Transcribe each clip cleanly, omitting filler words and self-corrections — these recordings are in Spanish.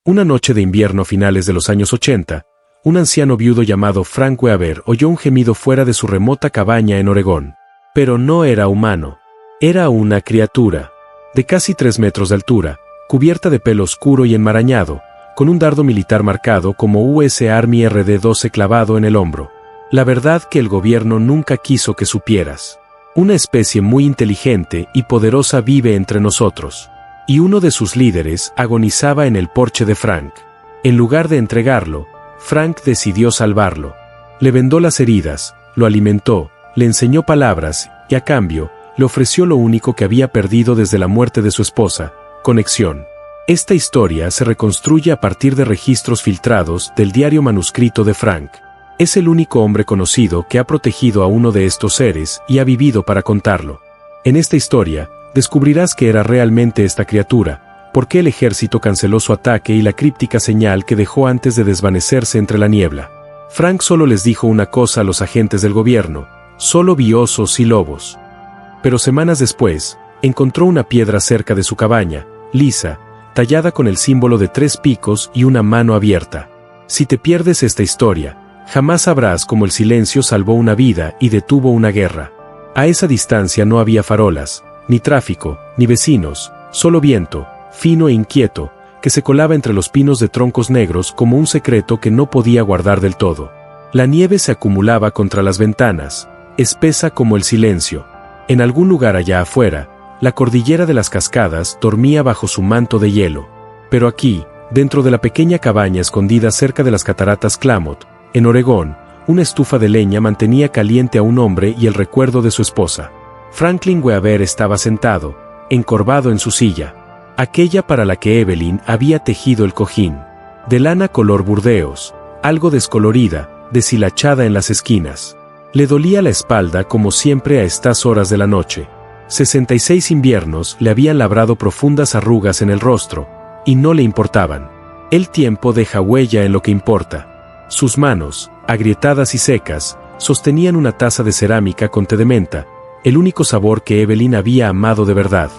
Una noche de invierno a finales de los años 80, un anciano viudo llamado Frank Weaver oyó un gemido fuera de su remota cabaña en Oregón. Pero no era humano. Era una criatura. De casi 3 metros de altura, cubierta de pelo oscuro y enmarañado, con un dardo militar marcado como US Army RD-12 clavado en el hombro. La verdad que el gobierno nunca quiso que supieras. Una especie muy inteligente y poderosa vive entre nosotros. Y uno de sus líderes agonizaba en el porche de Frank. En lugar de entregarlo, Frank decidió salvarlo. Le vendó las heridas, lo alimentó, le enseñó palabras, y a cambio, le ofreció lo único que había perdido desde la muerte de su esposa: conexión. Esta historia se reconstruye a partir de registros filtrados del diario manuscrito de Frank. Es el único hombre conocido que ha protegido a uno de estos seres y ha vivido para contarlo. En esta historia, descubrirás que era realmente esta criatura, por qué el ejército canceló su ataque y la críptica señal que dejó antes de desvanecerse entre la niebla. Frank solo les dijo una cosa a los agentes del gobierno: solo vi osos y lobos. Pero semanas después, encontró una piedra cerca de su cabaña, lisa, tallada con el símbolo de 3 picos y una mano abierta. Si te pierdes esta historia, jamás sabrás cómo el silencio salvó una vida y detuvo una guerra. A esa distancia no había farolas, ni tráfico, ni vecinos, solo viento, fino e inquieto, que se colaba entre los pinos de troncos negros como un secreto que no podía guardar del todo. La nieve se acumulaba contra las ventanas, espesa como el silencio. En algún lugar allá afuera, la cordillera de las cascadas dormía bajo su manto de hielo. Pero aquí, dentro de la pequeña cabaña escondida cerca de las cataratas Klamath, en Oregón, una estufa de leña mantenía caliente a un hombre y el recuerdo de su esposa. Franklin Weaver estaba sentado, encorvado en su silla, aquella para la que Evelyn había tejido el cojín, de lana color burdeos, algo descolorida, deshilachada en las esquinas. Le dolía la espalda como siempre a estas horas de la noche. 66 inviernos le habían labrado profundas arrugas en el rostro, y no le importaban. El tiempo deja huella en lo que importa. Sus manos, agrietadas y secas, sostenían una taza de cerámica con té de menta, el único sabor que Evelyn había amado de verdad.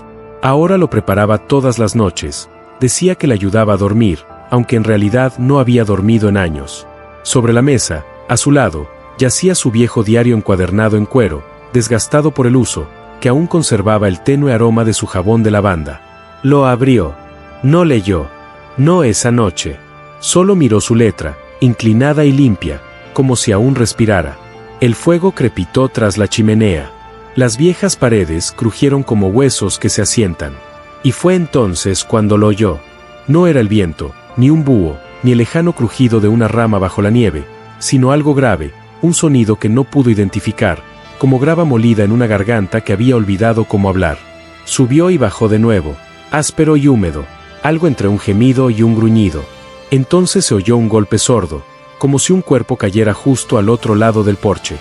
Ahora lo preparaba todas las noches. Decía que le ayudaba a dormir, aunque en realidad no había dormido en años. Sobre la mesa, a su lado, yacía su viejo diario encuadernado en cuero, desgastado por el uso, que aún conservaba el tenue aroma de su jabón de lavanda. Lo abrió. No leyó. No esa noche. Solo miró su letra, inclinada y limpia, como si aún respirara. El fuego crepitó tras la chimenea. Las viejas paredes crujieron como huesos que se asientan. Y fue entonces cuando lo oyó. No era el viento, ni un búho, ni el lejano crujido de una rama bajo la nieve, sino algo grave, un sonido que no pudo identificar, como grava molida en una garganta que había olvidado cómo hablar. Subió y bajó de nuevo, áspero y húmedo, algo entre un gemido y un gruñido. Entonces se oyó un golpe sordo, como si un cuerpo cayera justo al otro lado del porche.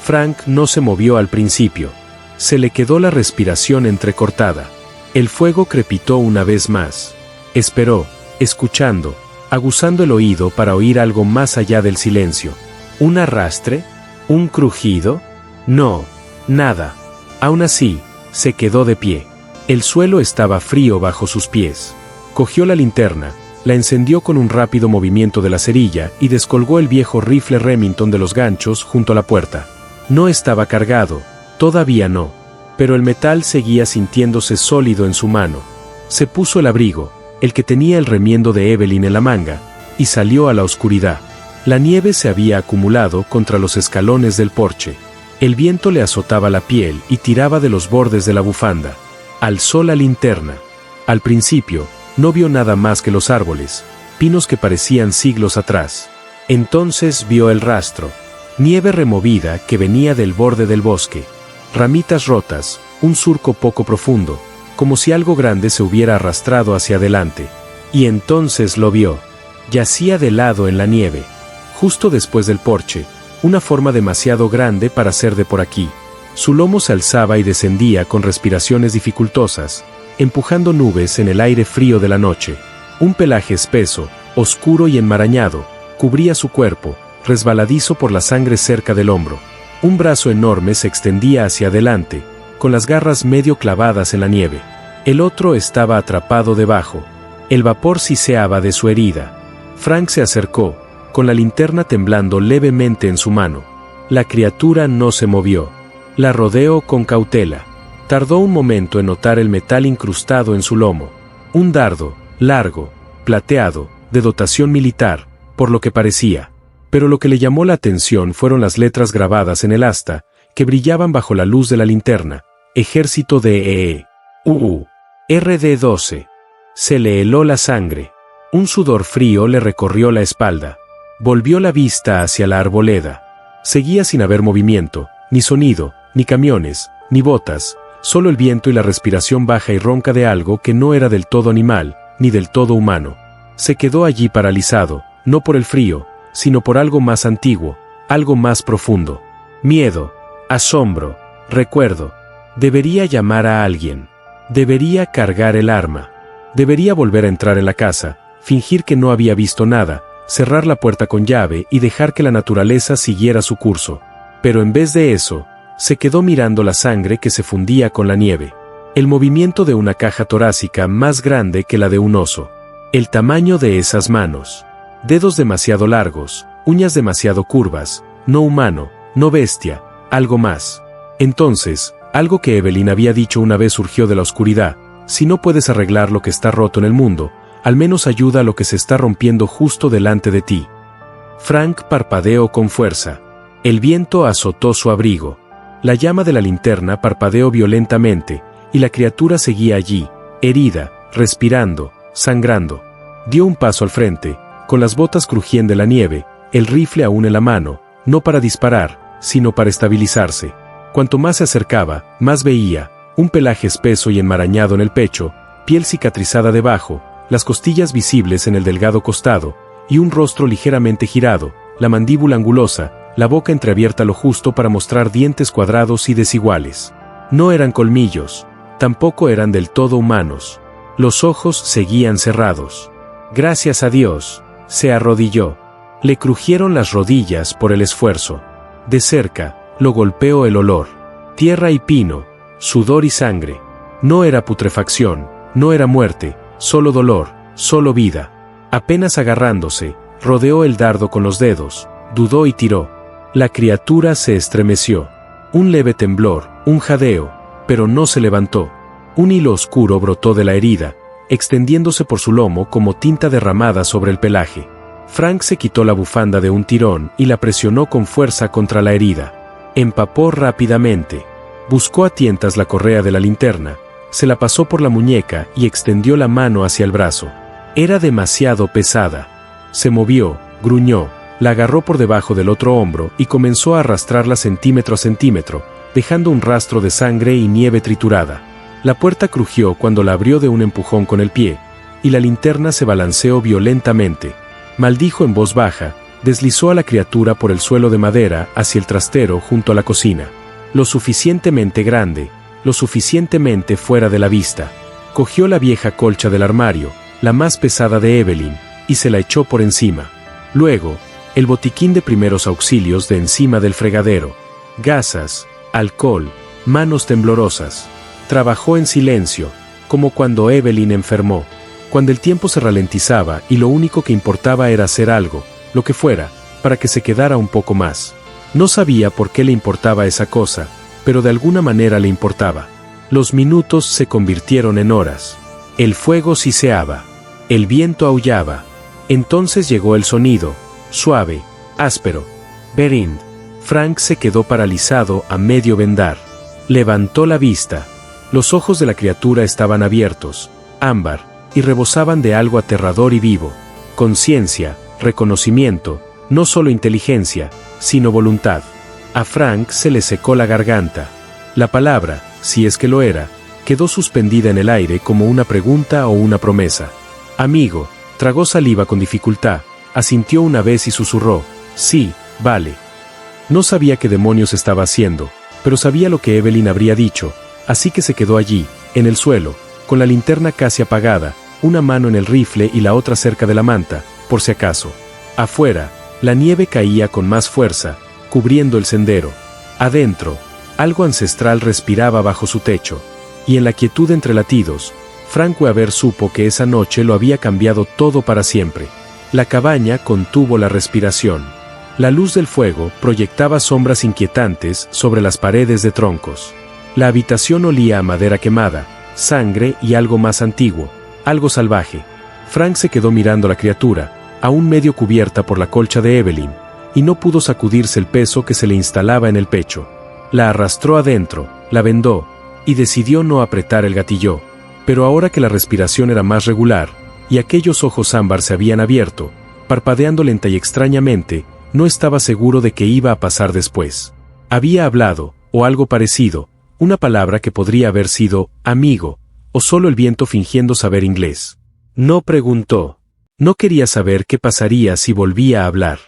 Frank no se movió al principio. Se le quedó la respiración entrecortada. El fuego crepitó una vez más. Esperó, escuchando, aguzando el oído para oír algo más allá del silencio. ¿Un arrastre? ¿Un crujido? No, nada. Aún así, se quedó de pie. El suelo estaba frío bajo sus pies. Cogió la linterna, la encendió con un rápido movimiento de la cerilla y descolgó el viejo rifle Remington de los ganchos junto a la puerta. No estaba cargado, todavía no, pero el metal seguía sintiéndose sólido en su mano. Se puso el abrigo, el que tenía el remiendo de Evelyn en la manga, y salió a la oscuridad. La nieve se había acumulado contra los escalones del porche. El viento le azotaba la piel y tiraba de los bordes de la bufanda. Alzó la linterna. Al principio, no vio nada más que los árboles, pinos que parecían siglos atrás. Entonces vio el rastro. Nieve removida que venía del borde del bosque. Ramitas rotas, un surco poco profundo, como si algo grande se hubiera arrastrado hacia adelante. Y entonces lo vio. Yacía de lado en la nieve. Justo después del porche, una forma demasiado grande para ser de por aquí. Su lomo se alzaba y descendía con respiraciones dificultosas, empujando nubes en el aire frío de la noche. Un pelaje espeso, oscuro y enmarañado, cubría su cuerpo, resbaladizo por la sangre cerca del hombro. Un brazo enorme se extendía hacia adelante, con las garras medio clavadas en la nieve. El otro estaba atrapado debajo. El vapor siseaba de su herida. Frank se acercó, con la linterna temblando levemente en su mano. La criatura no se movió. La rodeó con cautela. Tardó un momento en notar el metal incrustado en su lomo. Un dardo, largo, plateado, de dotación militar, por lo que parecía. Pero lo que le llamó la atención fueron las letras grabadas en el asta, que brillaban bajo la luz de la linterna. Ejército de RD-12. Se le heló la sangre. Un sudor frío le recorrió la espalda. Volvió la vista hacia la arboleda. Seguía sin haber movimiento, ni sonido, ni camiones, ni botas, solo el viento y la respiración baja y ronca de algo que no era del todo animal, ni del todo humano. Se quedó allí paralizado, no por el frío, sino por algo más antiguo, algo más profundo. Miedo, asombro, recuerdo. Debería llamar a alguien. Debería cargar el arma. Debería volver a entrar en la casa, fingir que no había visto nada, cerrar la puerta con llave y dejar que la naturaleza siguiera su curso. Pero en vez de eso, se quedó mirando la sangre que se fundía con la nieve. El movimiento de una caja torácica más grande que la de un oso. El tamaño de esas manos. Dedos demasiado largos, uñas demasiado curvas, no humano, no bestia, algo más. Entonces, algo que Evelyn había dicho una vez surgió de la oscuridad: si no puedes arreglar lo que está roto en el mundo, al menos ayuda a lo que se está rompiendo justo delante de ti. Frank parpadeó con fuerza. El viento azotó su abrigo. La llama de la linterna parpadeó violentamente, y la criatura seguía allí, herida, respirando, sangrando. Dio un paso al frente, con las botas crujiendo en la nieve, el rifle aún en la mano, no para disparar, sino para estabilizarse. Cuanto más se acercaba, más veía, un pelaje espeso y enmarañado en el pecho, piel cicatrizada debajo, las costillas visibles en el delgado costado, y un rostro ligeramente girado, la mandíbula angulosa, la boca entreabierta lo justo para mostrar dientes cuadrados y desiguales. No eran colmillos, tampoco eran del todo humanos. Los ojos seguían cerrados. Gracias a Dios, se arrodilló. Le crujieron las rodillas por el esfuerzo. De cerca, lo golpeó el olor. Tierra y pino, sudor y sangre. No era putrefacción, no era muerte, solo dolor, solo vida. Apenas agarrándose, rodeó el dardo con los dedos, dudó y tiró. La criatura se estremeció. Un leve temblor, un jadeo, pero no se levantó. Un hilo oscuro brotó de la herida, extendiéndose por su lomo como tinta derramada sobre el pelaje. Frank se quitó la bufanda de un tirón y la presionó con fuerza contra la herida. Empapó rápidamente. Buscó a tientas la correa de la linterna, se la pasó por la muñeca y extendió la mano hacia el brazo. Era demasiado pesada. Se movió, gruñó, la agarró por debajo del otro hombro y comenzó a arrastrarla centímetro a centímetro, dejando un rastro de sangre y nieve triturada. La puerta crujió cuando la abrió de un empujón con el pie, y la linterna se balanceó violentamente. Maldijo en voz baja, deslizó a la criatura por el suelo de madera hacia el trastero junto a la cocina. Lo suficientemente grande, lo suficientemente fuera de la vista. Cogió la vieja colcha del armario, la más pesada de Evelyn, y se la echó por encima. Luego, el botiquín de primeros auxilios de encima del fregadero. Gasas, alcohol, manos temblorosas. Trabajó en silencio, como cuando Evelyn enfermó, cuando el tiempo se ralentizaba y lo único que importaba era hacer algo, lo que fuera, para que se quedara un poco más. No sabía por qué le importaba esa cosa, pero de alguna manera le importaba. Los minutos se convirtieron en horas. El fuego siseaba. El viento aullaba. Entonces llegó el sonido, suave, áspero. Berind. Frank se quedó paralizado a medio vendar. Levantó la vista. Los ojos de la criatura estaban abiertos, ámbar, y rebosaban de algo aterrador y vivo. Conciencia, reconocimiento, no solo inteligencia, sino voluntad. A Frank se le secó la garganta. La palabra, si es que lo era, quedó suspendida en el aire como una pregunta o una promesa. Amigo, tragó saliva con dificultad, asintió una vez y susurró, sí, vale. No sabía qué demonios estaba haciendo, pero sabía lo que Evelyn habría dicho, así que se quedó allí, en el suelo, con la linterna casi apagada, una mano en el rifle y la otra cerca de la manta, por si acaso. Afuera, la nieve caía con más fuerza, cubriendo el sendero. Adentro, algo ancestral respiraba bajo su techo, y en la quietud entre latidos, Frank Weaver supo que esa noche lo había cambiado todo para siempre. La cabaña contuvo la respiración. La luz del fuego proyectaba sombras inquietantes sobre las paredes de troncos. La habitación olía a madera quemada, sangre y algo más antiguo, algo salvaje. Frank se quedó mirando a la criatura, aún medio cubierta por la colcha de Evelyn, y no pudo sacudirse el peso que se le instalaba en el pecho. La arrastró adentro, la vendó, y decidió no apretar el gatillo. Pero ahora que la respiración era más regular, y aquellos ojos ámbar se habían abierto, parpadeando lenta y extrañamente, no estaba seguro de qué iba a pasar después. Había hablado, o algo parecido, una palabra que podría haber sido amigo, o solo el viento fingiendo saber inglés. No preguntó. No quería saber qué pasaría si volvía a hablar.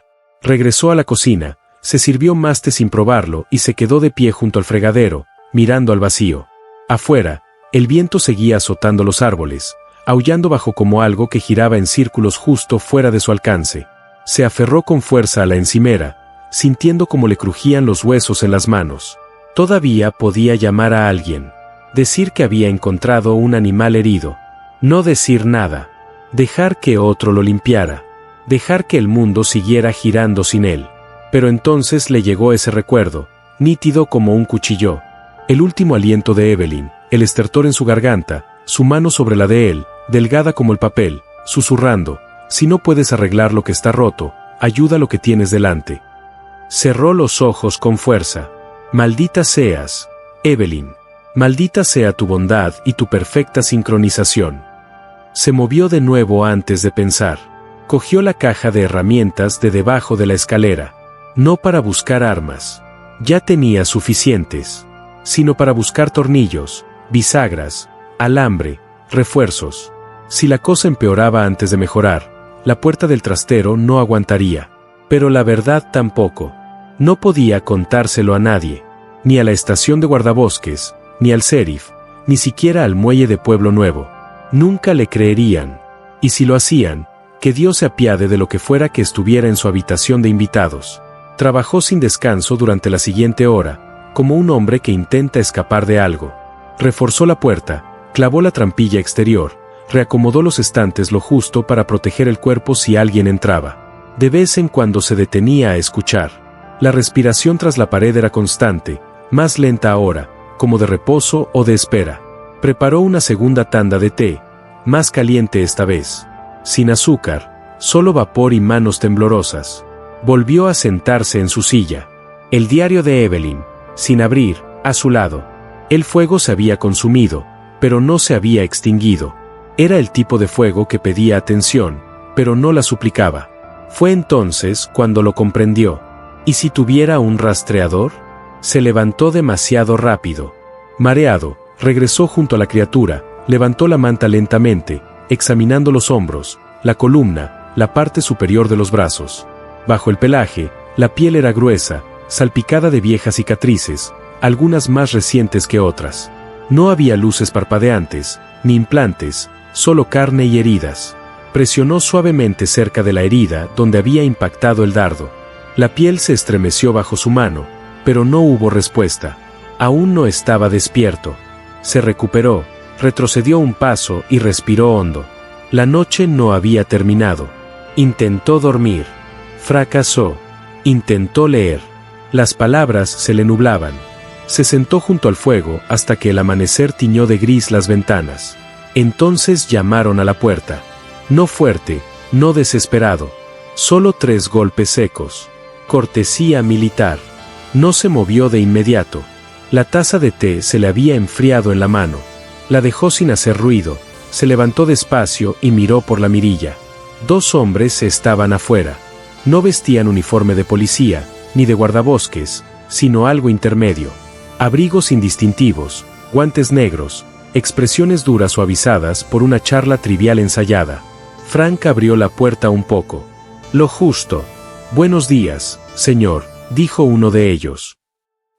Regresó a la cocina, se sirvió más té sin probarlo y se quedó de pie junto al fregadero, mirando al vacío. Afuera, el viento seguía azotando los árboles, aullando bajo como algo que giraba en círculos justo fuera de su alcance. Se aferró con fuerza a la encimera, sintiendo como le crujían los huesos en las manos. Todavía podía llamar a alguien. Decir que había encontrado un animal herido. No decir nada. Dejar que otro lo limpiara. Dejar que el mundo siguiera girando sin él. Pero entonces le llegó ese recuerdo, nítido como un cuchillo. El último aliento de Evelyn, el estertor en su garganta, su mano sobre la de él, delgada como el papel, susurrando: si no puedes arreglar lo que está roto, ayuda lo que tienes delante. Cerró los ojos con fuerza. Maldita seas, Evelyn. Maldita sea tu bondad y tu perfecta sincronización. Se movió de nuevo antes de pensar. Cogió la caja de herramientas de debajo de la escalera. No para buscar armas. Ya tenía suficientes. Sino para buscar tornillos, bisagras, alambre, refuerzos. Si la cosa empeoraba antes de mejorar, la puerta del trastero no aguantaría. Pero la verdad tampoco. No podía contárselo a nadie. Ni a la estación de guardabosques, ni al sheriff, ni siquiera al muelle de Pueblo Nuevo. Nunca le creerían. Y si lo hacían, que Dios se apiade de lo que fuera que estuviera en su habitación de invitados. Trabajó sin descanso durante la siguiente hora, como un hombre que intenta escapar de algo. Reforzó la puerta, clavó la trampilla exterior, reacomodó los estantes lo justo para proteger el cuerpo si alguien entraba. De vez en cuando se detenía a escuchar. La respiración tras la pared era constante, más lenta ahora, como de reposo o de espera. Preparó una segunda tanda de té, más caliente esta vez. Sin azúcar, solo vapor y manos temblorosas. Volvió a sentarse en su silla. El diario de Evelyn, sin abrir, a su lado. El fuego se había consumido, pero no se había extinguido. Era el tipo de fuego que pedía atención, pero no la suplicaba. Fue entonces cuando lo comprendió. ¿Y si tuviera un rastreador? Se levantó demasiado rápido. Mareado, regresó junto a la criatura, levantó la manta lentamente, examinando los hombros, la columna, la parte superior de los brazos. Bajo el pelaje, la piel era gruesa, salpicada de viejas cicatrices, algunas más recientes que otras. No había luces parpadeantes, ni implantes, solo carne y heridas. Presionó suavemente cerca de la herida donde había impactado el dardo. La piel se estremeció bajo su mano, pero no hubo respuesta. Aún no estaba despierto. Se recuperó, retrocedió un paso y respiró hondo. La noche no había terminado. Intentó dormir. Fracasó. Intentó leer. Las palabras se le nublaban. Se sentó junto al fuego hasta que el amanecer tiñó de gris las ventanas. Entonces llamaron a la puerta. No fuerte, no desesperado. Solo 3 golpes secos. Cortesía militar. No se movió de inmediato. La taza de té se le había enfriado en la mano. La dejó sin hacer ruido. Se levantó despacio y miró por la mirilla. 2 hombres estaban afuera. No vestían uniforme de policía, ni de guardabosques, sino algo intermedio. Abrigos indistintivos, guantes negros, expresiones duras suavizadas por una charla trivial ensayada. Frank abrió la puerta un poco. Lo justo. Buenos días, señor, dijo uno de ellos.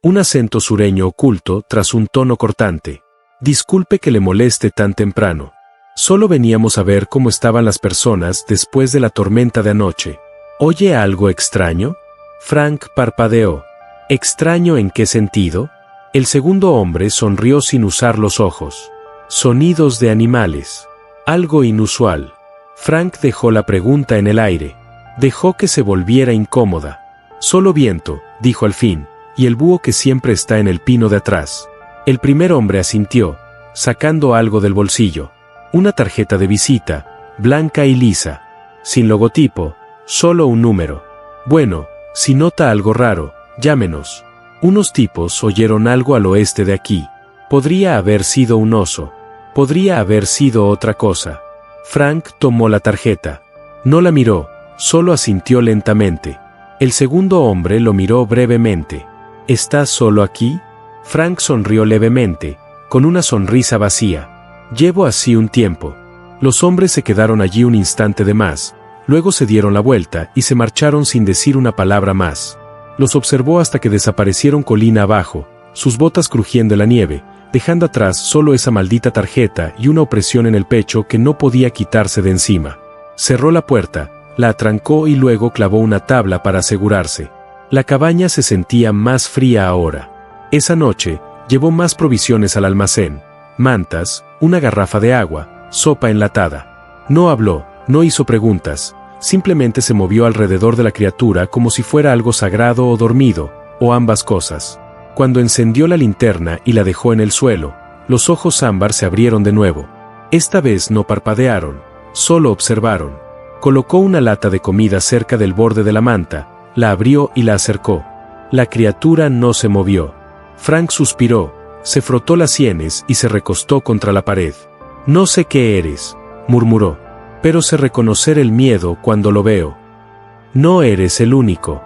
Un acento sureño oculto tras un tono cortante. Disculpe que le moleste tan temprano. Solo veníamos a ver cómo estaban las personas después de la tormenta de anoche. ¿Oye algo extraño? Frank parpadeó. ¿Extraño en qué sentido? El segundo hombre sonrió sin usar los ojos. Sonidos de animales. Algo inusual. Frank dejó la pregunta en el aire. Dejó que se volviera incómoda. Solo viento, dijo al fin, y el búho que siempre está en el pino de atrás. El primer hombre asintió, sacando algo del bolsillo. Una tarjeta de visita, blanca y lisa. Sin logotipo, solo un número. Bueno, si nota algo raro, llámenos. Unos tipos oyeron algo al oeste de aquí. Podría haber sido un oso. Podría haber sido otra cosa. Frank tomó la tarjeta. No la miró, solo asintió lentamente. El segundo hombre lo miró brevemente. ¿Estás solo aquí? Frank sonrió levemente, con una sonrisa vacía. Llevo así un tiempo. Los hombres se quedaron allí un instante de más, luego se dieron la vuelta y se marcharon sin decir una palabra más. Los observó hasta que desaparecieron colina abajo, sus botas crujiendo en la nieve, dejando atrás solo esa maldita tarjeta y una opresión en el pecho que no podía quitarse de encima. Cerró la puerta, la atrancó y luego clavó una tabla para asegurarse. La cabaña se sentía más fría ahora. Esa noche, llevó más provisiones al almacén, mantas, una garrafa de agua, sopa enlatada. No habló, no hizo preguntas, simplemente se movió alrededor de la criatura como si fuera algo sagrado o dormido, o ambas cosas. Cuando encendió la linterna y la dejó en el suelo, los ojos ámbar se abrieron de nuevo. Esta vez no parpadearon, solo observaron. Colocó una lata de comida cerca del borde de la manta, la abrió y la acercó. La criatura no se movió. Frank suspiró, se frotó las sienes y se recostó contra la pared. No sé qué eres, murmuró, pero sé reconocer el miedo cuando lo veo. No eres el único.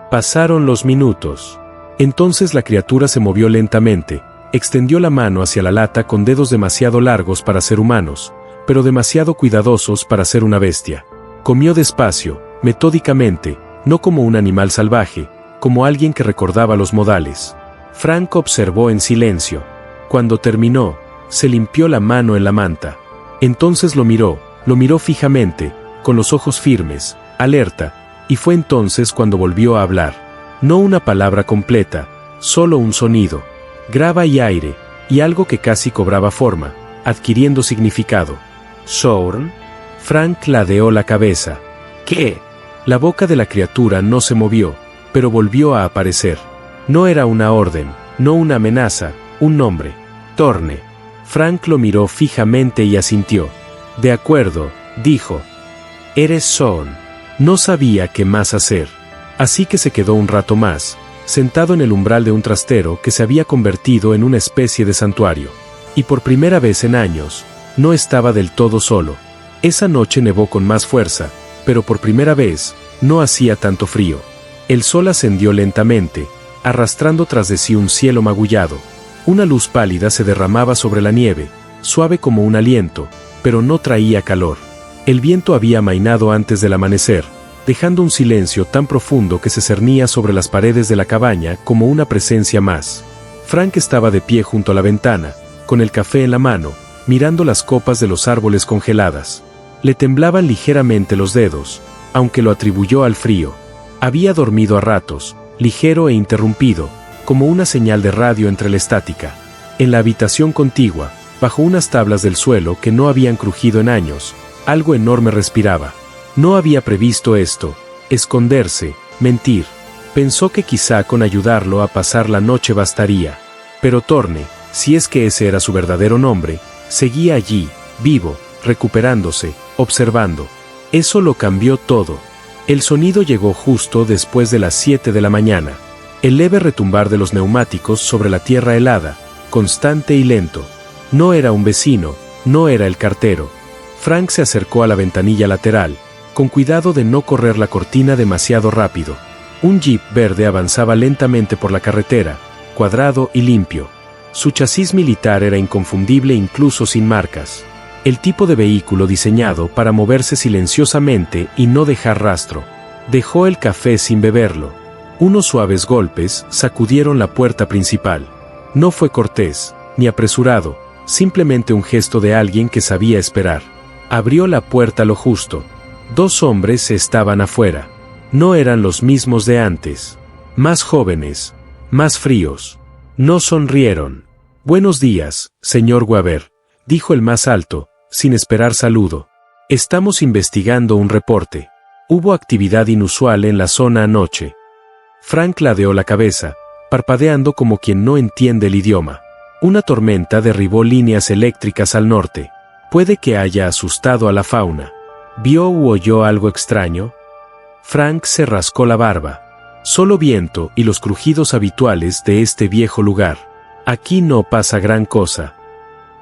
Pasaron los minutos. Entonces la criatura se movió lentamente, extendió la mano hacia la lata con dedos demasiado largos para ser humanos, pero demasiado cuidadosos para ser una bestia. Comió despacio, metódicamente, no como un animal salvaje, como alguien que recordaba los modales. Frank observó en silencio. Cuando terminó, se limpió la mano en la manta. Entonces lo miró fijamente, con los ojos firmes, alerta, y fue entonces cuando volvió a hablar. No una palabra completa, solo un sonido, grava y aire, y algo que casi cobraba forma, adquiriendo significado. ¿Sorn? Frank ladeó la cabeza. ¿Qué? La boca de la criatura no se movió, pero volvió a aparecer. No era una orden, no una amenaza, un nombre. Torne. Frank lo miró fijamente y asintió. De acuerdo, dijo. Eres Sorn. No sabía qué más hacer. Así que se quedó un rato más, sentado en el umbral de un trastero que se había convertido en una especie de santuario. Y por primera vez en años, no estaba del todo solo. Esa noche nevó con más fuerza, pero por primera vez, no hacía tanto frío. El sol ascendió lentamente, arrastrando tras de sí un cielo magullado. Una luz pálida se derramaba sobre la nieve, suave como un aliento, pero no traía calor. El viento había amainado antes del amanecer, dejando un silencio tan profundo que se cernía sobre las paredes de la cabaña como una presencia más. Frank estaba de pie junto a la ventana, con el café en la mano, mirando las copas de los árboles congeladas. Le temblaban ligeramente los dedos, aunque lo atribuyó al frío. Había dormido a ratos, ligero e interrumpido, como una señal de radio entre la estática. En la habitación contigua, bajo unas tablas del suelo que no habían crujido en años, algo enorme respiraba. No había previsto esto, esconderse, mentir. Pensó que quizá con ayudarlo a pasar la noche bastaría. Pero Torne, si es que ese era su verdadero nombre, seguía allí, vivo, recuperándose, observando. Eso lo cambió todo. El sonido llegó justo después de las 7 de la mañana. El leve retumbar de los neumáticos sobre la tierra helada, constante y lento. No era un vecino, no era el cartero. Frank se acercó a la ventanilla lateral, con cuidado de no correr la cortina demasiado rápido. Un jeep verde avanzaba lentamente por la carretera, cuadrado y limpio. Su chasis militar era inconfundible incluso sin marcas. El tipo de vehículo diseñado para moverse silenciosamente y no dejar rastro. Dejó el café sin beberlo. Unos suaves golpes sacudieron la puerta principal. No fue cortés, ni apresurado, simplemente un gesto de alguien que sabía esperar. Abrió la puerta lo justo. 2 hombres estaban afuera. No eran los mismos de antes. Más jóvenes, más fríos. No sonrieron. Buenos días, señor Weaver. dijo el más alto, sin esperar saludo. Estamos investigando un reporte. Hubo actividad inusual en la zona anoche. Frank ladeó la cabeza, parpadeando como quien no entiende el idioma. Una tormenta derribó líneas eléctricas al norte. Puede que haya asustado a la fauna. ¿Vio u oyó algo extraño? Frank se rascó la barba. Solo viento y los crujidos habituales de este viejo lugar. Aquí no pasa gran cosa.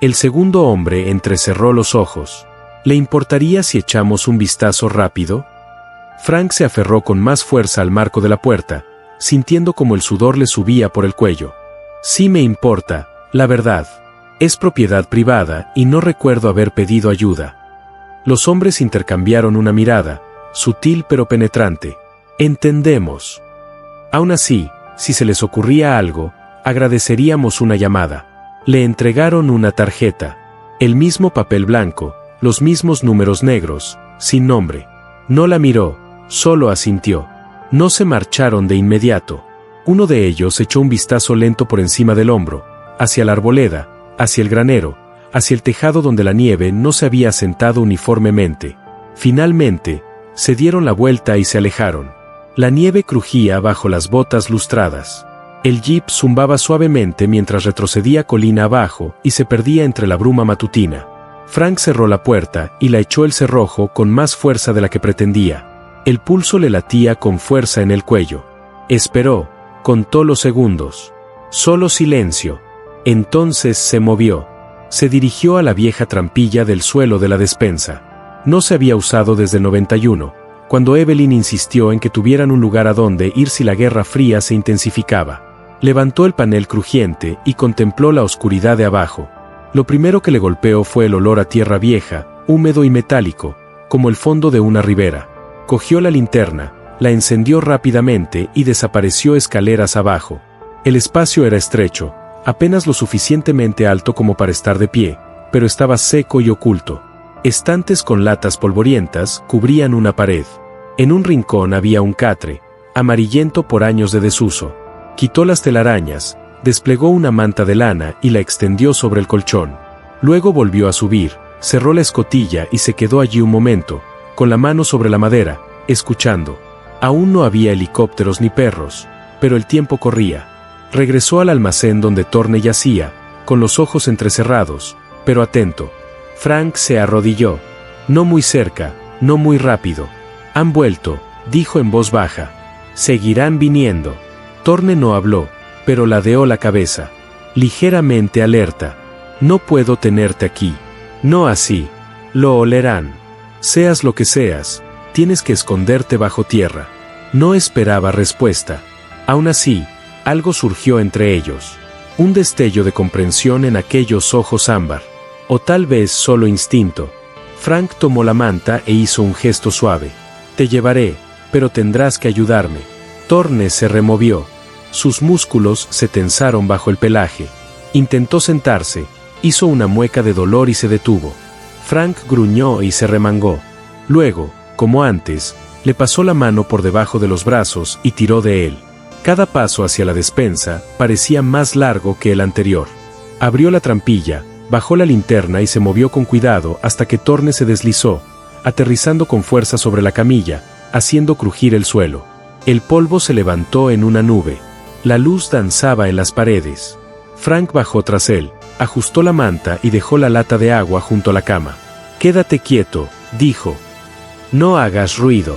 El segundo hombre entrecerró los ojos. ¿Le importaría si echamos un vistazo rápido? Frank se aferró con más fuerza al marco de la puerta, sintiendo como el sudor le subía por el cuello. Sí me importa, la verdad. Es propiedad privada y no recuerdo haber pedido ayuda. Los hombres intercambiaron una mirada, sutil pero penetrante. Entendemos. Aún así, si se les ocurría algo, agradeceríamos una llamada. Le entregaron una tarjeta. El mismo papel blanco, los mismos números negros, sin nombre. No la miró, solo asintió. No se marcharon de inmediato. Uno de ellos echó un vistazo lento por encima del hombro, hacia la arboleda, hacia el granero, hacia el tejado donde la nieve no se había asentado uniformemente. Finalmente, se dieron la vuelta y se alejaron. La nieve crujía bajo las botas lustradas. El jeep zumbaba suavemente mientras retrocedía colina abajo y se perdía entre la bruma matutina. Frank cerró la puerta y la echó el cerrojo con más fuerza de la que pretendía. El pulso le latía con fuerza en el cuello. Esperó, contó los segundos. Solo silencio. Entonces se movió. Se dirigió a la vieja trampilla del suelo de la despensa. No se había usado desde el 91, cuando Evelyn insistió en que tuvieran un lugar a donde ir si la Guerra Fría se intensificaba. Levantó el panel crujiente y contempló la oscuridad de abajo. Lo primero que le golpeó fue el olor a tierra vieja, húmedo y metálico, como el fondo de una ribera. Cogió la linterna, la encendió rápidamente y desapareció escaleras abajo. El espacio era estrecho, apenas lo suficientemente alto como para estar de pie, pero estaba seco y oculto. Estantes con latas polvorientas cubrían una pared. En un rincón había un catre, amarillento por años de desuso. Quitó las telarañas, desplegó una manta de lana y la extendió sobre el colchón. Luego volvió a subir, cerró la escotilla y se quedó allí un momento, con la mano sobre la madera, escuchando. Aún no había helicópteros ni perros, pero el tiempo corría. Regresó al almacén donde Thorne yacía, con los ojos entrecerrados, pero atento. Frank se arrodilló. No muy cerca, no muy rápido. Han vuelto, dijo en voz baja. Seguirán viniendo. Thorne no habló, pero ladeó la cabeza. Ligeramente alerta. No puedo tenerte aquí. No así. Lo olerán. Seas lo que seas, tienes que esconderte bajo tierra. No esperaba respuesta. Aún así, algo surgió entre ellos. Un destello de comprensión en aquellos ojos ámbar. O tal vez solo instinto. Frank tomó la manta e hizo un gesto suave. Te llevaré, pero tendrás que ayudarme. Thorne se removió. Sus músculos se tensaron bajo el pelaje. Intentó sentarse, hizo una mueca de dolor y se detuvo. Frank gruñó y se remangó. Luego, como antes, le pasó la mano por debajo de los brazos y tiró de él. Cada paso hacia la despensa parecía más largo que el anterior. Abrió la trampilla, bajó la linterna y se movió con cuidado hasta que Thorne se deslizó, aterrizando con fuerza sobre la camilla, haciendo crujir el suelo. El polvo se levantó en una nube. La luz danzaba en las paredes. Frank bajó tras él, ajustó la manta y dejó la lata de agua junto a la cama. Quédate quieto, dijo. No hagas ruido.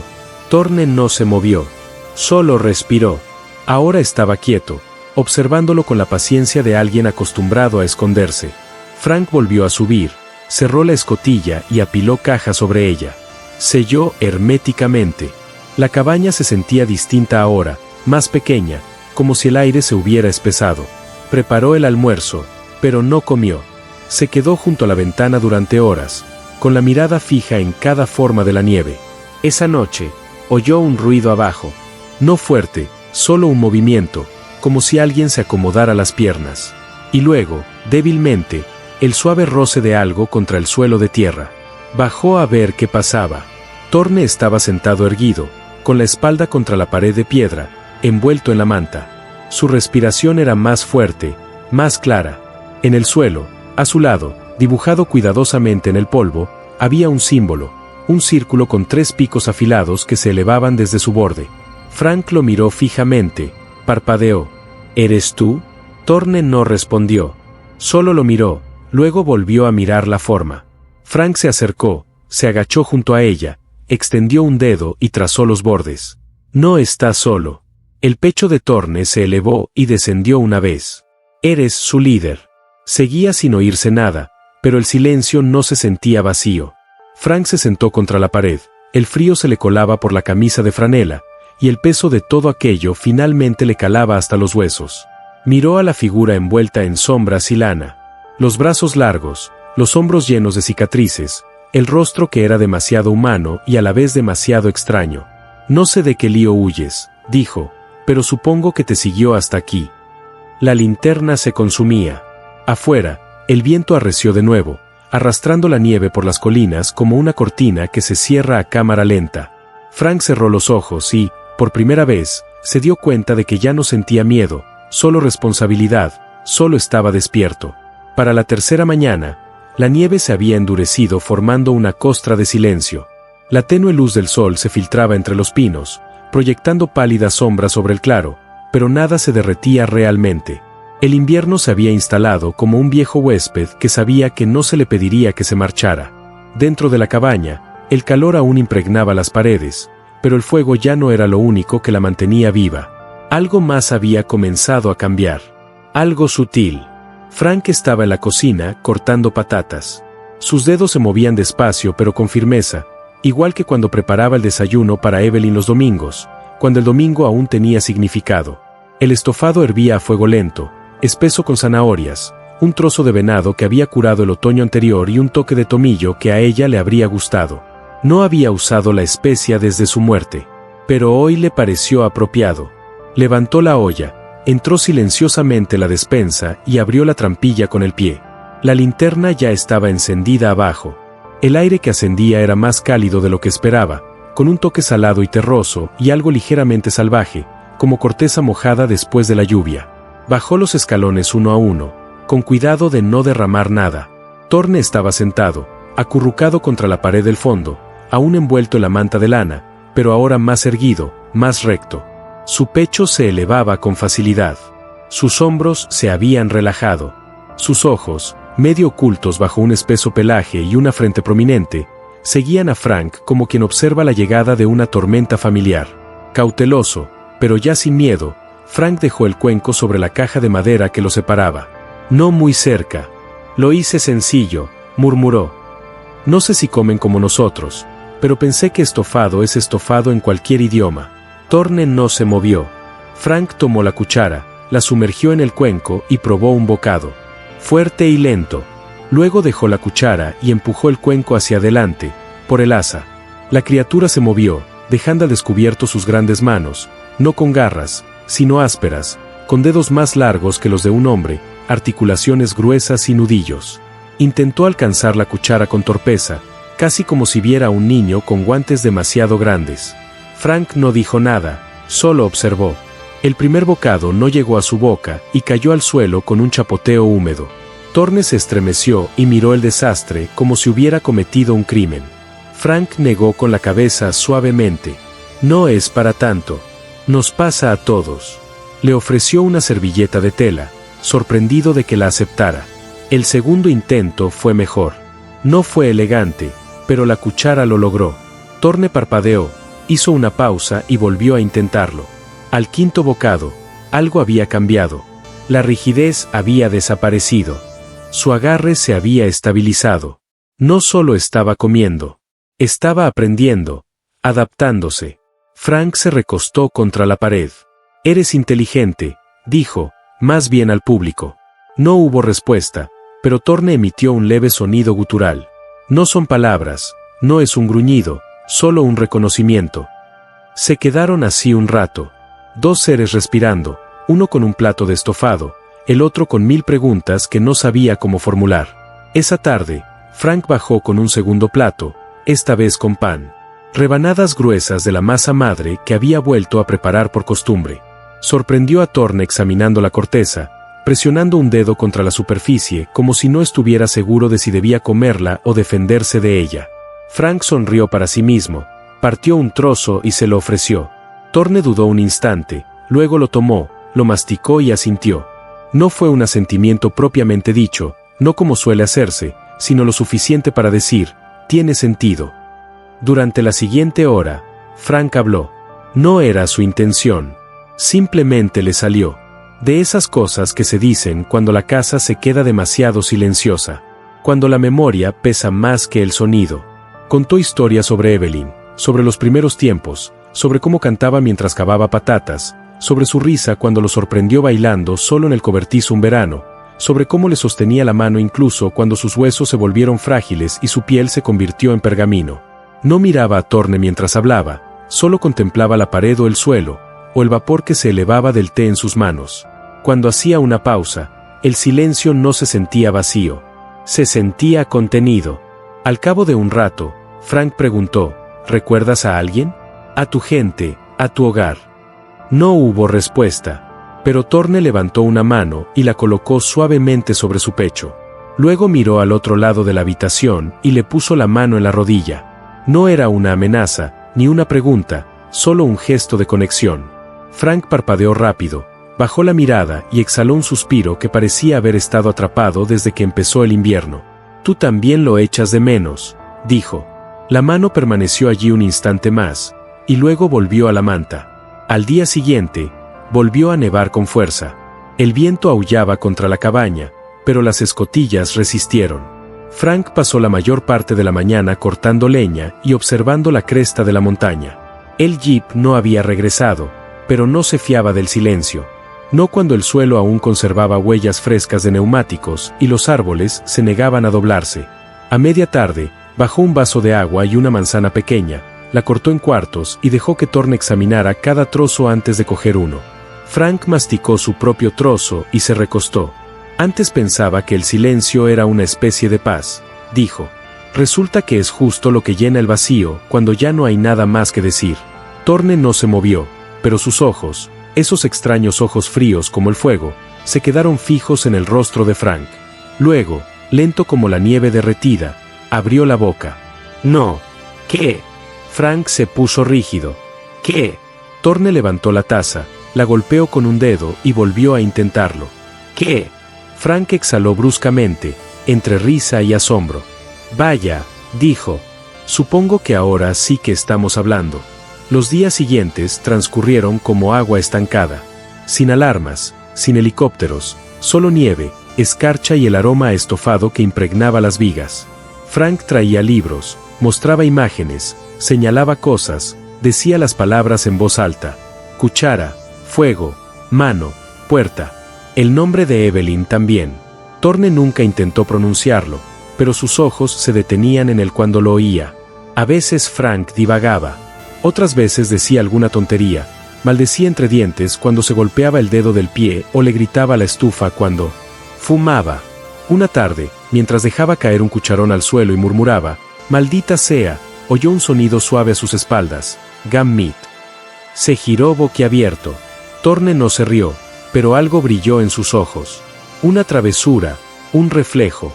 Thorne no se movió. Solo respiró. Ahora estaba quieto, observándolo con la paciencia de alguien acostumbrado a esconderse. Frank volvió a subir, cerró la escotilla y apiló cajas sobre ella. Selló herméticamente. La cabaña se sentía distinta ahora, más pequeña, como si el aire se hubiera espesado. Preparó el almuerzo, pero no comió. Se quedó junto a la ventana durante horas, con la mirada fija en cada forma de la nieve. Esa noche, oyó un ruido abajo. No fuerte, solo un movimiento, como si alguien se acomodara las piernas. Y luego, débilmente, el suave roce de algo contra el suelo de tierra. Bajó a ver qué pasaba. Thorne estaba sentado erguido, con la espalda contra la pared de piedra, envuelto en la manta. Su respiración era más fuerte, más clara. En el suelo, a su lado, Dibujado cuidadosamente en el polvo, había un símbolo, un círculo con 3 picos afilados que se elevaban desde su borde. Frank lo miró fijamente, parpadeó. ¿Eres tú? Thorne no respondió. Solo lo miró, luego volvió a mirar la forma. Frank se acercó, se agachó junto a ella, extendió un dedo y trazó los bordes. No estás solo. El pecho de Thorne se elevó y descendió una vez. Eres su líder. Seguía sin oírse nada, pero el silencio no se sentía vacío. Frank se sentó contra la pared, el frío se le colaba por la camisa de franela, y el peso de todo aquello finalmente le calaba hasta los huesos. Miró a la figura envuelta en sombras y lana. Los brazos largos, los hombros llenos de cicatrices, el rostro que era demasiado humano y a la vez demasiado extraño. No sé de qué lío huyes, dijo, pero supongo que te siguió hasta aquí. La linterna se consumía. Afuera, el viento arreció de nuevo, arrastrando la nieve por las colinas como una cortina que se cierra a cámara lenta. Frank cerró los ojos y, por primera vez, se dio cuenta de que ya no sentía miedo, solo responsabilidad, solo estaba despierto. Para la tercera mañana, la nieve se había endurecido formando una costra de silencio. La tenue luz del sol se filtraba entre los pinos, proyectando pálidas sombras sobre el claro, pero nada se derretía realmente. El invierno se había instalado como un viejo huésped que sabía que no se le pediría que se marchara. Dentro de la cabaña, el calor aún impregnaba las paredes, pero el fuego ya no era lo único que la mantenía viva. Algo más había comenzado a cambiar. Algo sutil. Frank estaba en la cocina, cortando patatas. Sus dedos se movían despacio pero con firmeza, igual que cuando preparaba el desayuno para Evelyn los domingos, cuando el domingo aún tenía significado. El estofado hervía a fuego lento, espeso con zanahorias, un trozo de venado que había curado el otoño anterior y un toque de tomillo que a ella le habría gustado. No había usado la especia desde su muerte, pero hoy le pareció apropiado. Levantó la olla, entró silenciosamente en la despensa y abrió la trampilla con el pie. La linterna ya estaba encendida abajo. El aire que ascendía era más cálido de lo que esperaba, con un toque salado y terroso y algo ligeramente salvaje, como corteza mojada después de la lluvia. Bajó los escalones uno a uno, con cuidado de no derramar nada. Thorne estaba sentado, acurrucado contra la pared del fondo, aún envuelto en la manta de lana, pero ahora más erguido, más recto. Su pecho se elevaba con facilidad. Sus hombros se habían relajado. Sus ojos, medio ocultos bajo un espeso pelaje y una frente prominente, seguían a Frank como quien observa la llegada de una tormenta familiar. Cauteloso, pero ya sin miedo, Frank dejó el cuenco sobre la caja de madera que lo separaba. No muy cerca. Lo hice sencillo, murmuró. No sé si comen como nosotros, pero pensé que estofado es estofado en cualquier idioma. Thorne no se movió. Frank tomó la cuchara, la sumergió en el cuenco y probó un bocado. Fuerte y lento. Luego dejó la cuchara y empujó el cuenco hacia adelante, por el asa. La criatura se movió, dejando al descubierto sus grandes manos, no con garras, sino ásperas, con dedos más largos que los de un hombre, articulaciones gruesas y nudillos. Intentó alcanzar la cuchara con torpeza, casi como si viera a un niño con guantes demasiado grandes. Frank no dijo nada, solo observó. El primer bocado no llegó a su boca y cayó al suelo con un chapoteo húmedo. Thorne se estremeció y miró el desastre como si hubiera cometido un crimen. Frank negó con la cabeza suavemente. No es para tanto. Nos pasa a todos. Le ofreció una servilleta de tela, sorprendido de que la aceptara. El segundo intento fue mejor. No fue elegante, pero la cuchara lo logró. Thorne parpadeó, hizo una pausa y volvió a intentarlo. Al quinto bocado, algo había cambiado. La rigidez había desaparecido. Su agarre se había estabilizado. No solo estaba comiendo, estaba aprendiendo, adaptándose. Frank se recostó contra la pared. Eres inteligente, dijo, más bien al público. No hubo respuesta, pero Thorne emitió un leve sonido gutural. No son palabras, no es un gruñido, solo un reconocimiento. Se quedaron así un rato. Dos seres respirando, uno con un plato de estofado, el otro con 1000 preguntas que no sabía cómo formular. Esa tarde, Frank bajó con un segundo plato, esta vez con pan. Rebanadas gruesas de la masa madre que había vuelto a preparar por costumbre. Sorprendió a Thorne examinando la corteza, presionando un dedo contra la superficie como si no estuviera seguro de si debía comerla o defenderse de ella. Frank sonrió para sí mismo, partió un trozo y se lo ofreció. Thorne dudó un instante, luego lo tomó, lo masticó y asintió. No fue un asentimiento propiamente dicho, no como suele hacerse, sino lo suficiente para decir, tiene sentido. Durante la siguiente hora, Frank habló. No era su intención. Simplemente le salió. De esas cosas que se dicen cuando la casa se queda demasiado silenciosa. Cuando la memoria pesa más que el sonido. Contó historias sobre Evelyn, sobre los primeros tiempos, sobre cómo cantaba mientras cavaba patatas, sobre su risa cuando lo sorprendió bailando solo en el cobertizo un verano, sobre cómo le sostenía la mano incluso cuando sus huesos se volvieron frágiles y su piel se convirtió en pergamino. No miraba a Thorne mientras hablaba, solo contemplaba la pared o el suelo, o el vapor que se elevaba del té en sus manos. Cuando hacía una pausa, el silencio no se sentía vacío, se sentía contenido. Al cabo de un rato, Frank preguntó, ¿recuerdas a alguien? A tu gente, a tu hogar. No hubo respuesta, pero Thorne levantó una mano y la colocó suavemente sobre su pecho. Luego miró al otro lado de la habitación y le puso la mano en la rodilla. No era una amenaza, ni una pregunta, solo un gesto de conexión. Frank parpadeó rápido, bajó la mirada y exhaló un suspiro que parecía haber estado atrapado desde que empezó el invierno. Tú también lo echas de menos, dijo. La mano permaneció allí un instante más, y luego volvió a la manta. Al día siguiente, volvió a nevar con fuerza. El viento aullaba contra la cabaña, pero las escotillas resistieron. Frank pasó la mayor parte de la mañana cortando leña y observando la cresta de la montaña. El jeep no había regresado, pero no se fiaba del silencio. No cuando el suelo aún conservaba huellas frescas de neumáticos y los árboles se negaban a doblarse. A media tarde, bajó un vaso de agua y una manzana pequeña, la cortó en cuartos y dejó que Thorne examinara cada trozo antes de coger uno. Frank masticó su propio trozo y se recostó. Antes pensaba que el silencio era una especie de paz, dijo. Resulta que es justo lo que llena el vacío cuando ya no hay nada más que decir. Thorne no se movió, pero sus ojos, esos extraños ojos fríos como el fuego, se quedaron fijos en el rostro de Frank. Luego, lento como la nieve derretida, abrió la boca. No. ¿Qué? Frank se puso rígido. ¿Qué? Thorne levantó la taza, la golpeó con un dedo y volvió a intentarlo. ¿Qué? Frank exhaló bruscamente, entre risa y asombro. Vaya, dijo. Supongo que ahora sí que estamos hablando. Los días siguientes transcurrieron como agua estancada. Sin alarmas, sin helicópteros, solo nieve, escarcha y el aroma a estofado que impregnaba las vigas. Frank traía libros, mostraba imágenes, señalaba cosas, decía las palabras en voz alta. Cuchara, fuego, mano, puerta. El nombre de Evelyn también. Thorne nunca intentó pronunciarlo, pero sus ojos se detenían en él cuando lo oía. A veces Frank divagaba. Otras veces decía alguna tontería, maldecía entre dientes cuando se golpeaba el dedo del pie o le gritaba a la estufa cuando fumaba. Una tarde, mientras dejaba caer un cucharón al suelo y murmuraba, «Maldita sea», oyó un sonido suave a sus espaldas, «Gam-meat». Se giró boquiabierto. Thorne no se rió, pero algo brilló en sus ojos. Una travesura, un reflejo.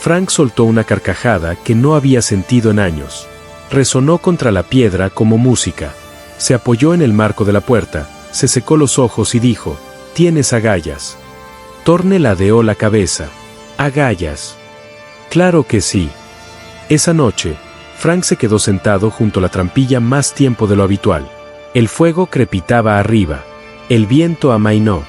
Frank soltó una carcajada que no había sentido en años. Resonó contra la piedra como música. Se apoyó en el marco de la puerta, se secó los ojos y dijo, «Tienes agallas». Thorne ladeó la cabeza. «¿Agallas?» «Claro que sí». Esa noche, Frank se quedó sentado junto a la trampilla más tiempo de lo habitual. El fuego crepitaba arriba. El viento amainó.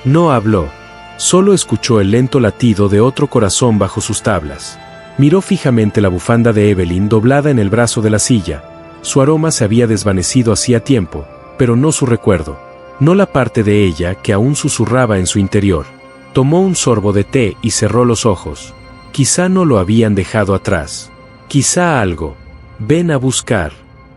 No habló. Solo escuchó el lento latido de otro corazón bajo sus tablas. Miró fijamente la bufanda de Evelyn doblada en el brazo de la silla. Su aroma se había desvanecido hacía tiempo, pero no su recuerdo. No la parte de ella que aún susurraba en su interior. Tomó un sorbo de té y cerró los ojos. Quizá no lo habían dejado atrás. Quizá algo. Ven a buscar.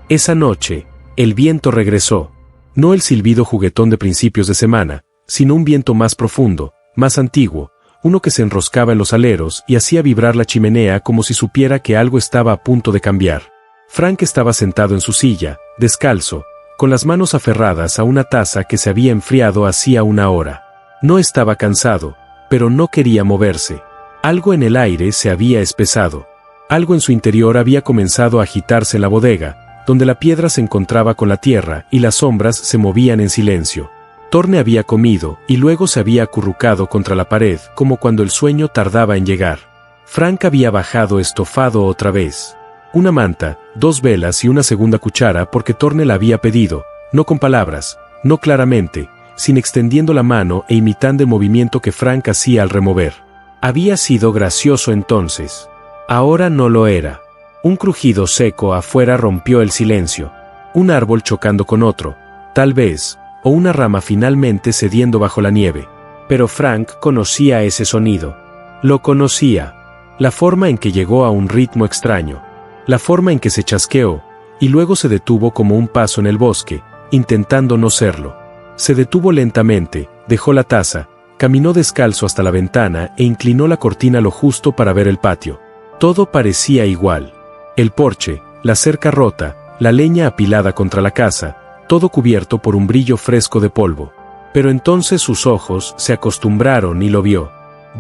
Esa noche, el viento regresó. No el silbido juguetón de principios de semana, sino un viento más profundo, más antiguo, uno que se enroscaba en los aleros y hacía vibrar la chimenea como si supiera que algo estaba a punto de cambiar. Frank estaba sentado en su silla, descalzo, con las manos aferradas a una taza que se había enfriado hacía una hora. No estaba cansado, pero no quería moverse. Algo en el aire se había espesado. Algo en su interior había comenzado a agitarse en la bodega, donde la piedra se encontraba con la tierra y las sombras se movían en silencio. Thorne había comido y luego se había acurrucado contra la pared como cuando el sueño tardaba en llegar. Frank había bajado estofado otra vez. Una manta, 2 velas y una segunda cuchara porque Thorne la había pedido, no con palabras, no claramente, sin extendiendo la mano e imitando el movimiento que Frank hacía al remover. Había sido gracioso entonces. Ahora no lo era. Un crujido seco afuera rompió el silencio. Un árbol chocando con otro, tal vez, o una rama finalmente cediendo bajo la nieve. Pero Frank conocía ese sonido. Lo conocía. La forma en que llegó a un ritmo extraño. La forma en que se chasqueó, y luego se detuvo como un paso en el bosque, intentando no serlo. Se detuvo lentamente, dejó la taza, caminó descalzo hasta la ventana e inclinó la cortina lo justo para ver el patio. Todo parecía igual. El porche, la cerca rota, la leña apilada contra la casa, todo cubierto por un brillo fresco de polvo. Pero entonces sus ojos se acostumbraron y lo vio.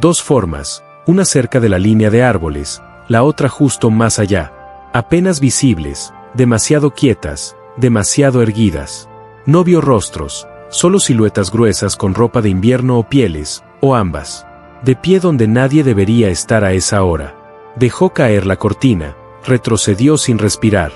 2 formas, una cerca de la línea de árboles, la otra justo más allá. Apenas visibles, demasiado quietas, demasiado erguidas. No vio rostros, solo siluetas gruesas con ropa de invierno o pieles, o ambas. De pie donde nadie debería estar a esa hora. Dejó caer la cortina, retrocedió sin respirar.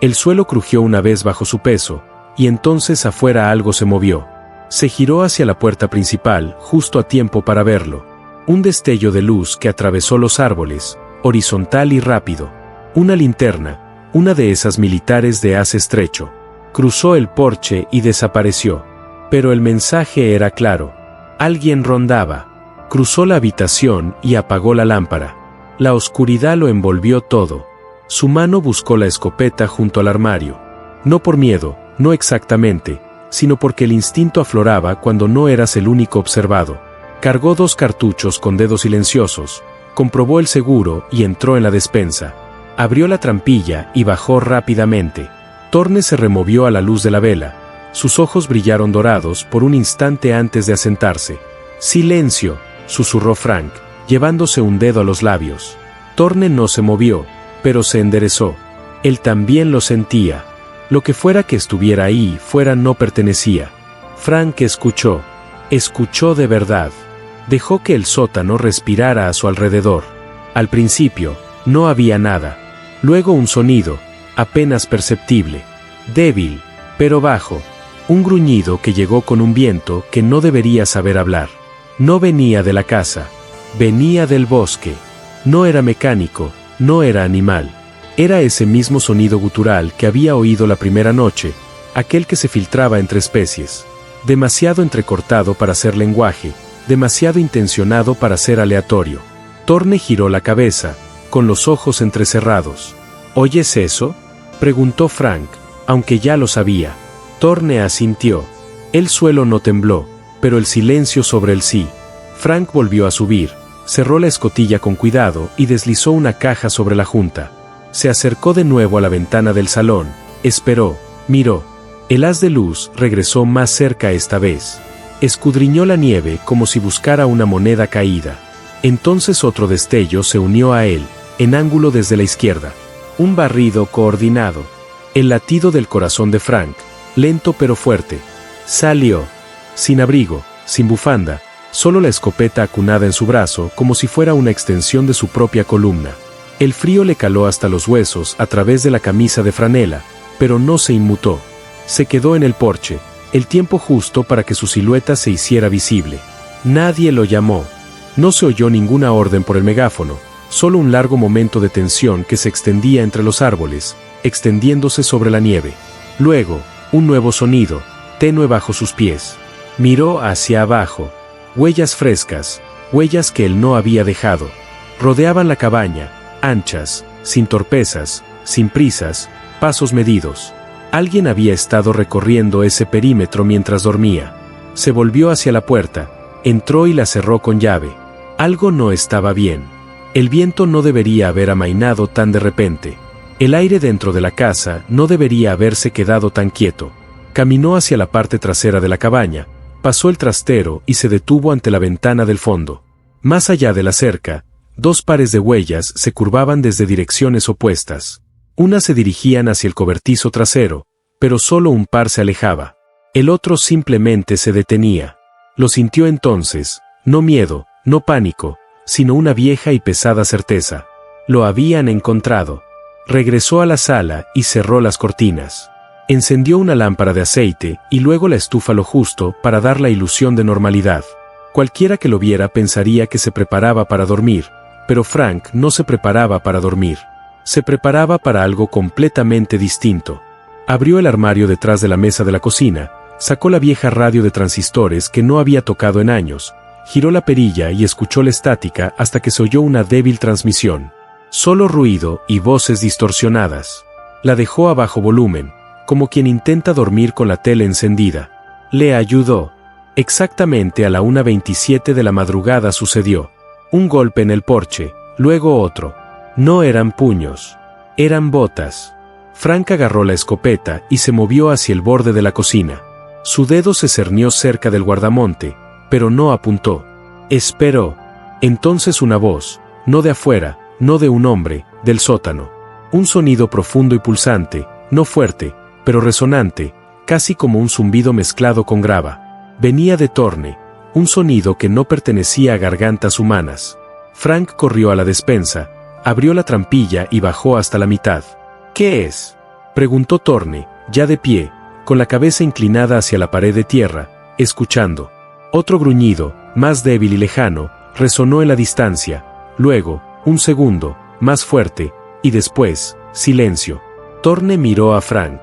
El suelo crujió una vez bajo su peso, y entonces afuera algo se movió. Se giró hacia la puerta principal, justo a tiempo para verlo. Un destello de luz que atravesó los árboles, horizontal y rápido. Una linterna, una de esas militares de haz estrecho. Cruzó el porche y desapareció. Pero el mensaje era claro. Alguien rondaba. Cruzó la habitación y apagó la lámpara. La oscuridad lo envolvió todo. Su mano buscó la escopeta junto al armario. No por miedo, no exactamente, sino porque el instinto afloraba cuando no eras el único observado. Cargó 2 cartuchos con dedos silenciosos, comprobó el seguro y entró en la despensa. Abrió la trampilla y bajó rápidamente. Thorne se removió a la luz de la vela. Sus ojos brillaron dorados por un instante antes de asentarse. «Silencio», susurró Frank, llevándose un dedo a los labios. Thorne no se movió, pero se enderezó. Él también lo sentía. Lo que fuera que estuviera ahí fuera no pertenecía. Frank escuchó. Escuchó de verdad. Dejó que el sótano respirara a su alrededor. Al principio, no había nada. Luego un sonido, apenas perceptible. Débil, pero bajo. Un gruñido que llegó con un viento que no debería saber hablar. No venía de la casa. Venía del bosque. No era mecánico, no era animal. Era ese mismo sonido gutural que había oído la primera noche, aquel que se filtraba entre especies. Demasiado entrecortado para ser lenguaje, demasiado intencionado para ser aleatorio. Thorne giró la cabeza, con los ojos entrecerrados. ¿Oyes eso?, preguntó Frank, aunque ya lo sabía. Thorne asintió. El suelo no tembló, pero el silencio sobre el sí. Frank volvió a subir, cerró la escotilla con cuidado y deslizó una caja sobre la junta. Se acercó de nuevo a la ventana del salón, esperó, miró. El haz de luz regresó más cerca esta vez. Escudriñó la nieve como si buscara una moneda caída. Entonces otro destello se unió a él, en ángulo desde la izquierda. Un barrido coordinado. El latido del corazón de Frank, lento pero fuerte. Salió. Sin abrigo, sin bufanda, solo la escopeta acunada en su brazo como si fuera una extensión de su propia columna. El frío le caló hasta los huesos a través de la camisa de franela, pero no se inmutó. Se quedó en el porche, el tiempo justo para que su silueta se hiciera visible. Nadie lo llamó. No se oyó ninguna orden por el megáfono, solo un largo momento de tensión que se extendía entre los árboles, extendiéndose sobre la nieve. Luego, un nuevo sonido, tenue bajo sus pies. Miró hacia abajo. Huellas frescas, huellas que él no había dejado. Rodeaban la cabaña, anchas, sin torpezas, sin prisas, pasos medidos. Alguien había estado recorriendo ese perímetro mientras dormía. Se volvió hacia la puerta, entró y la cerró con llave. Algo no estaba bien. El viento no debería haber amainado tan de repente. El aire dentro de la casa no debería haberse quedado tan quieto. Caminó hacia la parte trasera de la cabaña, pasó el trastero y se detuvo ante la ventana del fondo. Más allá de la cerca, dos pares de huellas se curvaban desde direcciones opuestas. Unas se dirigían hacia el cobertizo trasero, pero solo un par se alejaba. El otro simplemente se detenía. Lo sintió entonces, no miedo, no pánico, sino una vieja y pesada certeza. Lo habían encontrado. Regresó a la sala y cerró las cortinas. Encendió una lámpara de aceite y luego la estufa lo justo para dar la ilusión de normalidad. Cualquiera que lo viera pensaría que se preparaba para dormir, pero Frank no se preparaba para dormir. Se preparaba para algo completamente distinto. Abrió el armario detrás de la mesa de la cocina, sacó la vieja radio de transistores que no había tocado en años, giró la perilla y escuchó la estática hasta que se oyó una débil transmisión. Solo ruido y voces distorsionadas. La dejó a bajo volumen, como quien intenta dormir con la tele encendida. Le ayudó. Exactamente a la 1:27 de la madrugada sucedió. Un golpe en el porche, luego otro. No eran puños. Eran botas. Frank agarró la escopeta y se movió hacia el borde de la cocina. Su dedo se cernió cerca del guardamonte, pero no apuntó. Esperó. Entonces una voz, no de afuera, no de un hombre, del sótano. Un sonido profundo y pulsante, no fuerte, pero resonante, casi como un zumbido mezclado con grava. Venía de Thorne, un sonido que no pertenecía a gargantas humanas. Frank corrió a la despensa, abrió la trampilla y bajó hasta la mitad. ¿Qué es?, preguntó Thorne, ya de pie, con la cabeza inclinada hacia la pared de tierra, escuchando. Otro gruñido, más débil y lejano, resonó en la distancia. Luego, un segundo, más fuerte, y después, silencio. Thorne miró a Frank.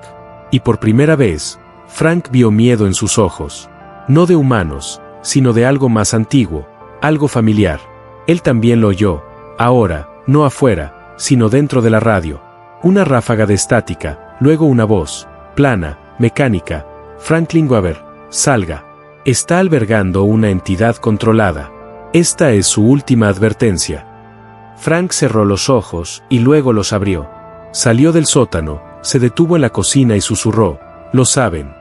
Y por primera vez, Frank vio miedo en sus ojos. No de humanos, sino de algo más antiguo, algo familiar. Él también lo oyó, ahora, no afuera, sino dentro de la radio. Una ráfaga de estática, luego una voz, plana, mecánica. Franklin Weaver, salga. Está albergando una entidad controlada. Esta es su última advertencia. Frank cerró los ojos y luego los abrió. Salió del sótano, se detuvo en la cocina y susurró, «Lo saben».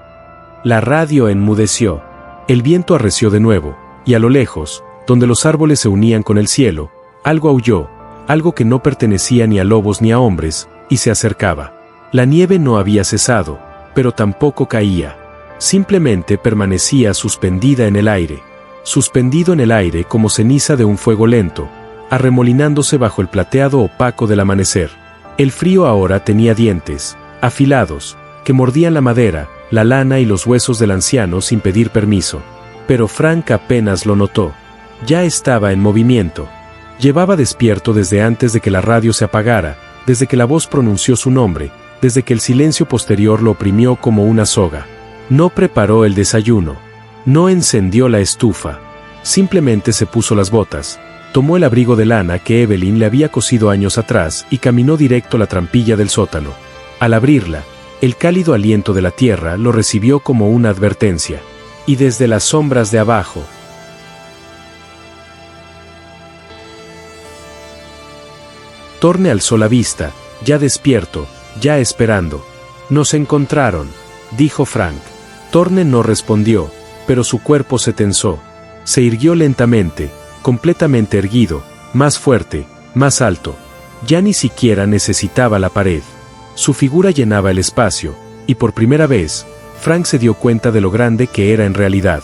La radio enmudeció. El viento arreció de nuevo, y a lo lejos, donde los árboles se unían con el cielo, algo aulló, algo que no pertenecía ni a lobos ni a hombres, y se acercaba. La nieve no había cesado, pero tampoco caía. Simplemente permanecía suspendida en el aire. Suspendido en el aire como ceniza de un fuego lento, arremolinándose bajo el plateado opaco del amanecer. El frío ahora tenía dientes, afilados, que mordían la madera, la lana y los huesos del anciano sin pedir permiso. Pero Frank apenas lo notó. Ya estaba en movimiento. Llevaba despierto desde antes de que la radio se apagara, desde que la voz pronunció su nombre, desde que el silencio posterior lo oprimió como una soga. No preparó el desayuno. No encendió la estufa. Simplemente se puso las botas, tomó el abrigo de lana que Evelyn le había cosido años atrás y caminó directo a la trampilla del sótano. Al abrirla, el cálido aliento de la tierra lo recibió como una advertencia. Y desde las sombras de abajo, Thorne alzó la vista, ya despierto, ya esperando. «Nos encontraron», dijo Frank. Thorne no respondió, pero su cuerpo se tensó. Se irguió lentamente, completamente erguido, más fuerte, más alto. Ya ni siquiera necesitaba la pared. Su figura llenaba el espacio, y por primera vez, Frank se dio cuenta de lo grande que era en realidad.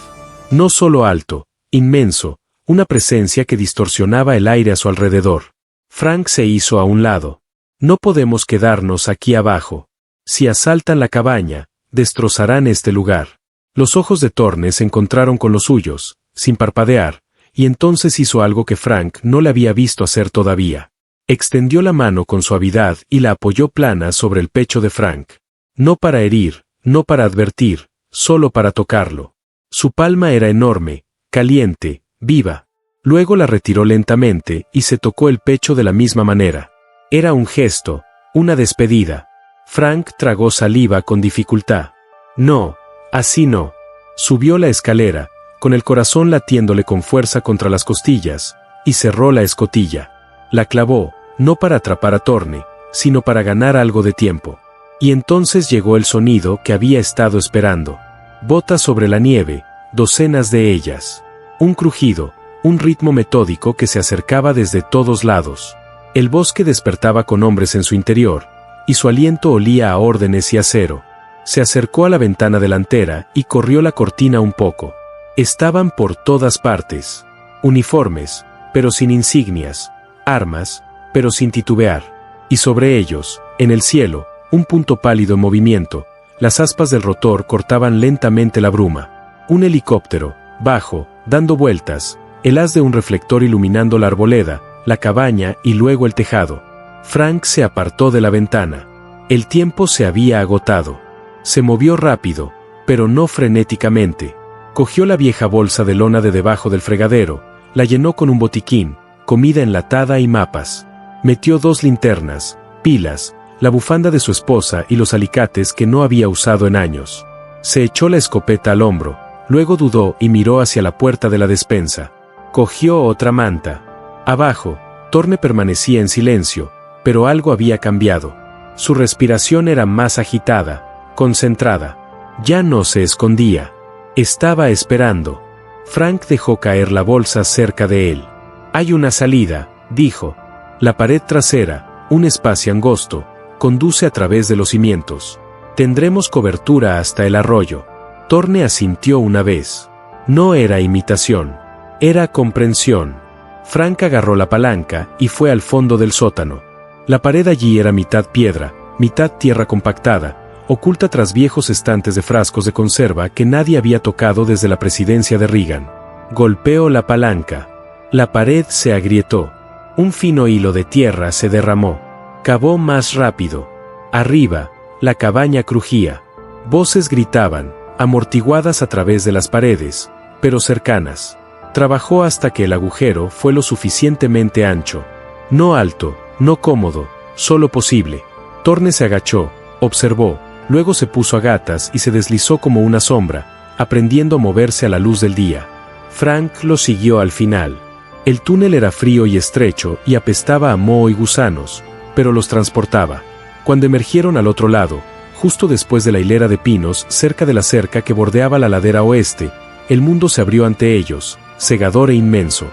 No solo alto, inmenso, una presencia que distorsionaba el aire a su alrededor. Frank se hizo a un lado. «No podemos quedarnos aquí abajo. Si asaltan la cabaña, destrozarán este lugar». Los ojos de Thorne se encontraron con los suyos, sin parpadear, y entonces hizo algo que Frank no le había visto hacer todavía. Extendió la mano con suavidad y la apoyó plana sobre el pecho de Frank. No para herir, no para advertir, solo para tocarlo. Su palma era enorme, caliente, viva. Luego la retiró lentamente y se tocó el pecho de la misma manera. Era un gesto, una despedida. Frank tragó saliva con dificultad. No, así no. Subió la escalera, con el corazón latiéndole con fuerza contra las costillas, y cerró la escotilla. La clavó, no para atrapar a Thorne, sino para ganar algo de tiempo. Y entonces llegó el sonido que había estado esperando. Botas sobre la nieve, docenas de ellas. Un crujido, un ritmo metódico que se acercaba desde todos lados. El bosque despertaba con hombres en su interior, y su aliento olía a órdenes y acero. Se acercó a la ventana delantera y corrió la cortina un poco. Estaban por todas partes. Uniformes, pero sin insignias. Armas, pero sin titubear. Y sobre ellos, en el cielo, un punto pálido en movimiento. Las aspas del rotor cortaban lentamente la bruma. Un helicóptero, bajo, dando vueltas, el haz de un reflector iluminando la arboleda, la cabaña y luego el tejado. Frank se apartó de la ventana. El tiempo se había agotado. Se movió rápido, pero no frenéticamente. Cogió la vieja bolsa de lona de debajo del fregadero, la llenó con un botiquín, comida enlatada y mapas. Metió 2 linternas, pilas, la bufanda de su esposa y los alicates que no había usado en años. Se echó la escopeta al hombro, luego dudó y miró hacia la puerta de la despensa. Cogió otra manta. Abajo, Thorne permanecía en silencio, pero algo había cambiado. Su respiración era más agitada, concentrada. Ya no se escondía. Estaba esperando. Frank dejó caer la bolsa cerca de él. «Hay una salida», dijo. La pared trasera, un espacio angosto, conduce a través de los cimientos. Tendremos cobertura hasta el arroyo. Thorne asintió una vez. No era imitación. Era comprensión. Frank agarró la palanca y fue al fondo del sótano. La pared allí era mitad piedra, mitad tierra compactada, oculta tras viejos estantes de frascos de conserva que nadie había tocado desde la presidencia de Reagan. Golpeó la palanca. La pared se agrietó. Un fino hilo de tierra se derramó. Cavó más rápido. Arriba, la cabaña crujía. Voces gritaban, amortiguadas a través de las paredes, pero cercanas. Trabajó hasta que el agujero fue lo suficientemente ancho. No alto, no cómodo, solo posible. Thorne se agachó, observó, luego se puso a gatas y se deslizó como una sombra, aprendiendo a moverse a la luz del día. Frank lo siguió al final. El túnel era frío y estrecho y apestaba a moho y gusanos, pero los transportaba. Cuando emergieron al otro lado, justo después de la hilera de pinos cerca de la cerca que bordeaba la ladera oeste, el mundo se abrió ante ellos, cegador e inmenso.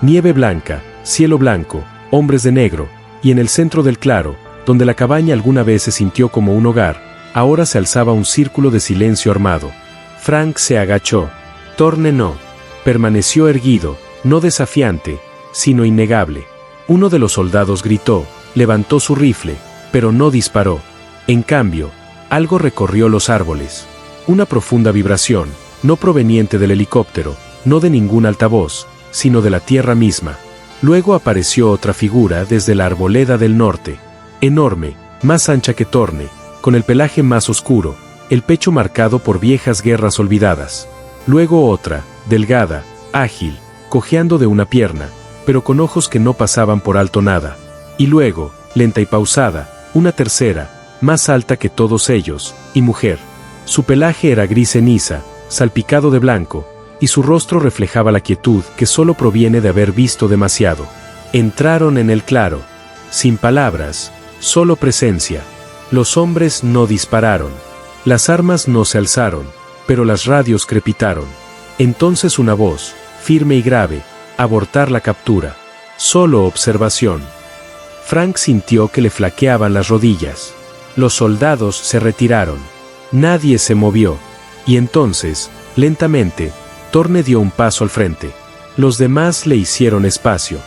Nieve blanca, cielo blanco, hombres de negro, y en el centro del claro, donde la cabaña alguna vez se sintió como un hogar, ahora se alzaba un círculo de silencio armado. Frank se agachó. Thorne no. Permaneció erguido, no desafiante, sino innegable. Uno de los soldados gritó, levantó su rifle, pero no disparó. En cambio, algo recorrió los árboles. Una profunda vibración, no proveniente del helicóptero, no de ningún altavoz, sino de la tierra misma. Luego apareció otra figura desde la arboleda del norte. Enorme, más ancha que Thorne, con el pelaje más oscuro, el pecho marcado por viejas guerras olvidadas. Luego otra, delgada, ágil, cojeando de una pierna, pero con ojos que no pasaban por alto nada. Y luego, lenta y pausada, una tercera, más alta que todos ellos, y mujer. Su pelaje era gris ceniza, salpicado de blanco, y su rostro reflejaba la quietud que solo proviene de haber visto demasiado. Entraron en el claro. Sin palabras, solo presencia. Los hombres no dispararon. Las armas no se alzaron, pero las radios crepitaron. Entonces una voz, firme y grave, abortar la captura. Solo observación. Frank sintió que le flaqueaban las rodillas. Los soldados se retiraron. Nadie se movió. Y entonces, lentamente, Thorne dio un paso al frente. Los demás le hicieron espacio.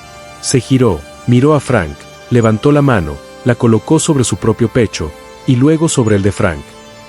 Se giró, miró a Frank, levantó la mano, la colocó sobre su propio pecho, y luego sobre el de Frank.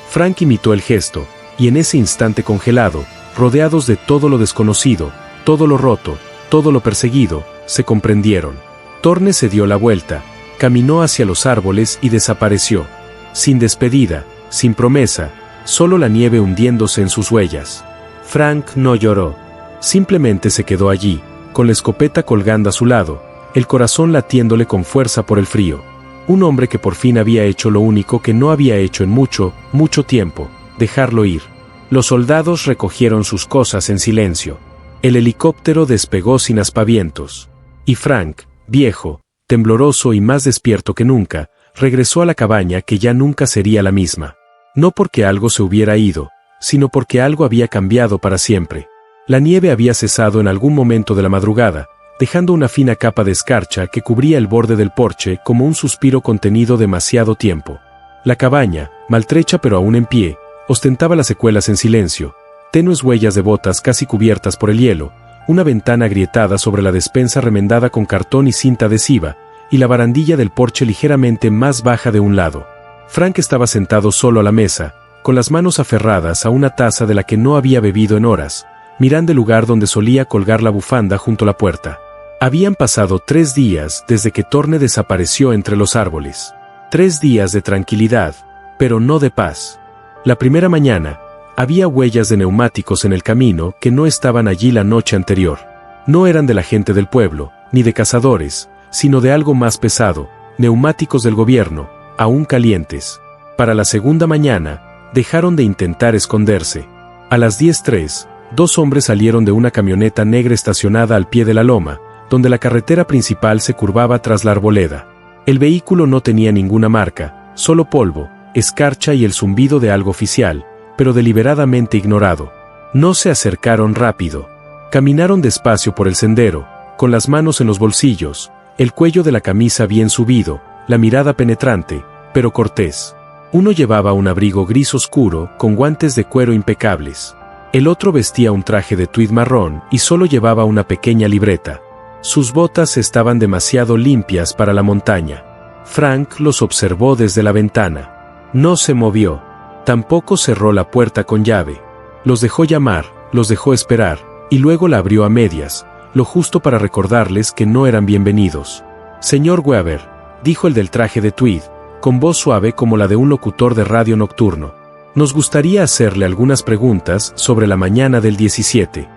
Frank imitó el gesto, y en ese instante congelado, rodeados de todo lo desconocido, todo lo roto, todo lo perseguido, se comprendieron. Thorne se dio la vuelta, caminó hacia los árboles y desapareció. Sin despedida, sin promesa, solo la nieve hundiéndose en sus huellas. Frank no lloró. Simplemente se quedó allí, con la escopeta colgando a su lado, el corazón latiéndole con fuerza por el frío. Un hombre que por fin había hecho lo único que no había hecho en mucho, mucho tiempo, dejarlo ir. Los soldados recogieron sus cosas en silencio. El helicóptero despegó sin aspavientos. Y Frank, viejo, tembloroso y más despierto que nunca, regresó a la cabaña que ya nunca sería la misma. No porque algo se hubiera ido, sino porque algo había cambiado para siempre. La nieve había cesado en algún momento de la madrugada, dejando una fina capa de escarcha que cubría el borde del porche como un suspiro contenido demasiado tiempo. La cabaña, maltrecha pero aún en pie, ostentaba las secuelas en silencio, tenues huellas de botas casi cubiertas por el hielo, una ventana agrietada sobre la despensa remendada con cartón y cinta adhesiva, y la barandilla del porche ligeramente más baja de un lado. Frank estaba sentado solo a la mesa, con las manos aferradas a una taza de la que no había bebido en horas, mirando el lugar donde solía colgar la bufanda junto a la puerta. Habían pasado 3 días desde que Thorne desapareció entre los árboles. 3 días de tranquilidad, pero no de paz. La primera mañana, había huellas de neumáticos en el camino que no estaban allí la noche anterior. No eran de la gente del pueblo, ni de cazadores, sino de algo más pesado, neumáticos del gobierno, aún calientes. Para la segunda mañana, dejaron de intentar esconderse. A las 10:03, 2 hombres salieron de una camioneta negra estacionada al pie de la loma, donde la carretera principal se curvaba tras la arboleda. El vehículo no tenía ninguna marca, solo polvo, escarcha y el zumbido de algo oficial, pero deliberadamente ignorado. No se acercaron rápido. Caminaron despacio por el sendero, con las manos en los bolsillos, el cuello de la camisa bien subido, la mirada penetrante, pero cortés. Uno llevaba un abrigo gris oscuro con guantes de cuero impecables. El otro vestía un traje de tweed marrón y solo llevaba una pequeña libreta. Sus botas estaban demasiado limpias para la montaña. Frank los observó desde la ventana. No se movió. Tampoco cerró la puerta con llave. Los dejó llamar, los dejó esperar, y luego la abrió a medias, lo justo para recordarles que no eran bienvenidos. «Señor Weaver», dijo el del traje de tweed, con voz suave como la de un locutor de radio nocturno. «Nos gustaría hacerle algunas preguntas sobre la mañana del 17».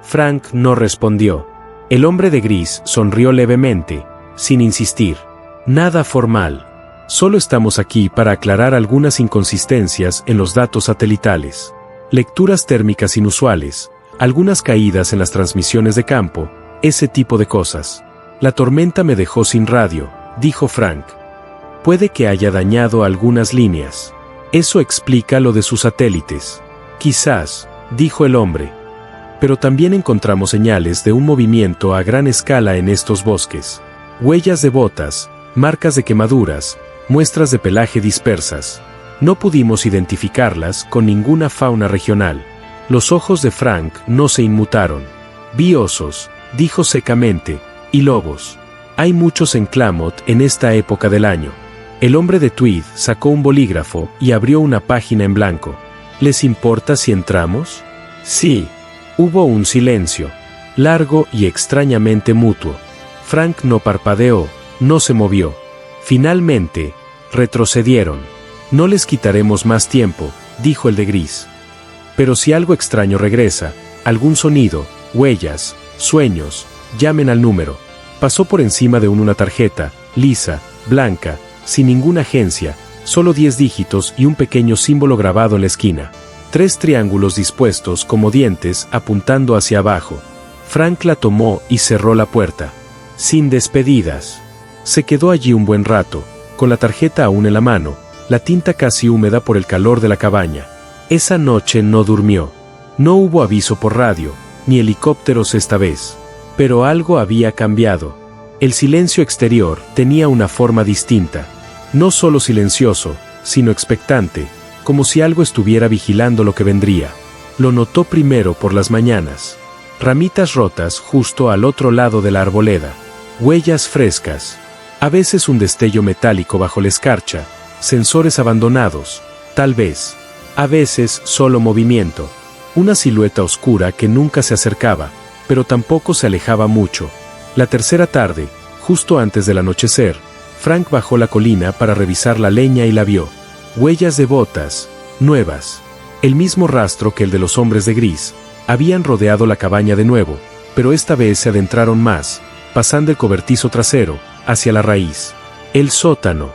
Frank no respondió. El hombre de gris sonrió levemente, sin insistir. «Nada formal. Solo estamos aquí para aclarar algunas inconsistencias en los datos satelitales. Lecturas térmicas inusuales, algunas caídas en las transmisiones de campo, ese tipo de cosas. La tormenta me dejó sin radio», dijo Frank. «Puede que haya dañado algunas líneas. Eso explica lo de sus satélites». «Quizás», dijo el hombre. «Pero también encontramos señales de un movimiento a gran escala en estos bosques. Huellas de botas, marcas de quemaduras, muestras de pelaje dispersas. No pudimos identificarlas con ninguna fauna regional». Los ojos de Frank no se inmutaron. «Vi osos», dijo secamente, «y lobos. Hay muchos en Klamath en esta época del año». El hombre de tweed sacó un bolígrafo y abrió una página en blanco. «¿Les importa si entramos?» «Sí». Hubo un silencio, largo y extrañamente mutuo. Frank no parpadeó, no se movió. Finalmente, retrocedieron. «No les quitaremos más tiempo», dijo el de gris. «Pero si algo extraño regresa, algún sonido, huellas, sueños, llamen al número». Pasó por encima de una tarjeta, lisa, blanca, sin ninguna agencia, solo 10 dígitos y un pequeño símbolo grabado en la esquina. 3 triángulos dispuestos como dientes apuntando hacia abajo. Frank la tomó y cerró la puerta. Sin despedidas. Se quedó allí un buen rato, con la tarjeta aún en la mano, la tinta casi húmeda por el calor de la cabaña. Esa noche no durmió. No hubo aviso por radio, ni helicópteros esta vez. Pero algo había cambiado. El silencio exterior tenía una forma distinta. No solo silencioso, sino expectante, como si algo estuviera vigilando lo que vendría. Lo notó primero por las mañanas. Ramitas rotas justo al otro lado de la arboleda. Huellas frescas. A veces un destello metálico bajo la escarcha. Sensores abandonados, tal vez. A veces solo movimiento. Una silueta oscura que nunca se acercaba, pero tampoco se alejaba mucho. La tercera tarde, justo antes del anochecer, Frank bajó la colina para revisar la leña y la vio. Huellas de botas, nuevas. El mismo rastro que el de los hombres de gris. Habían rodeado la cabaña de nuevo, pero esta vez se adentraron más, pasando el cobertizo trasero, hacia la raíz. El sótano.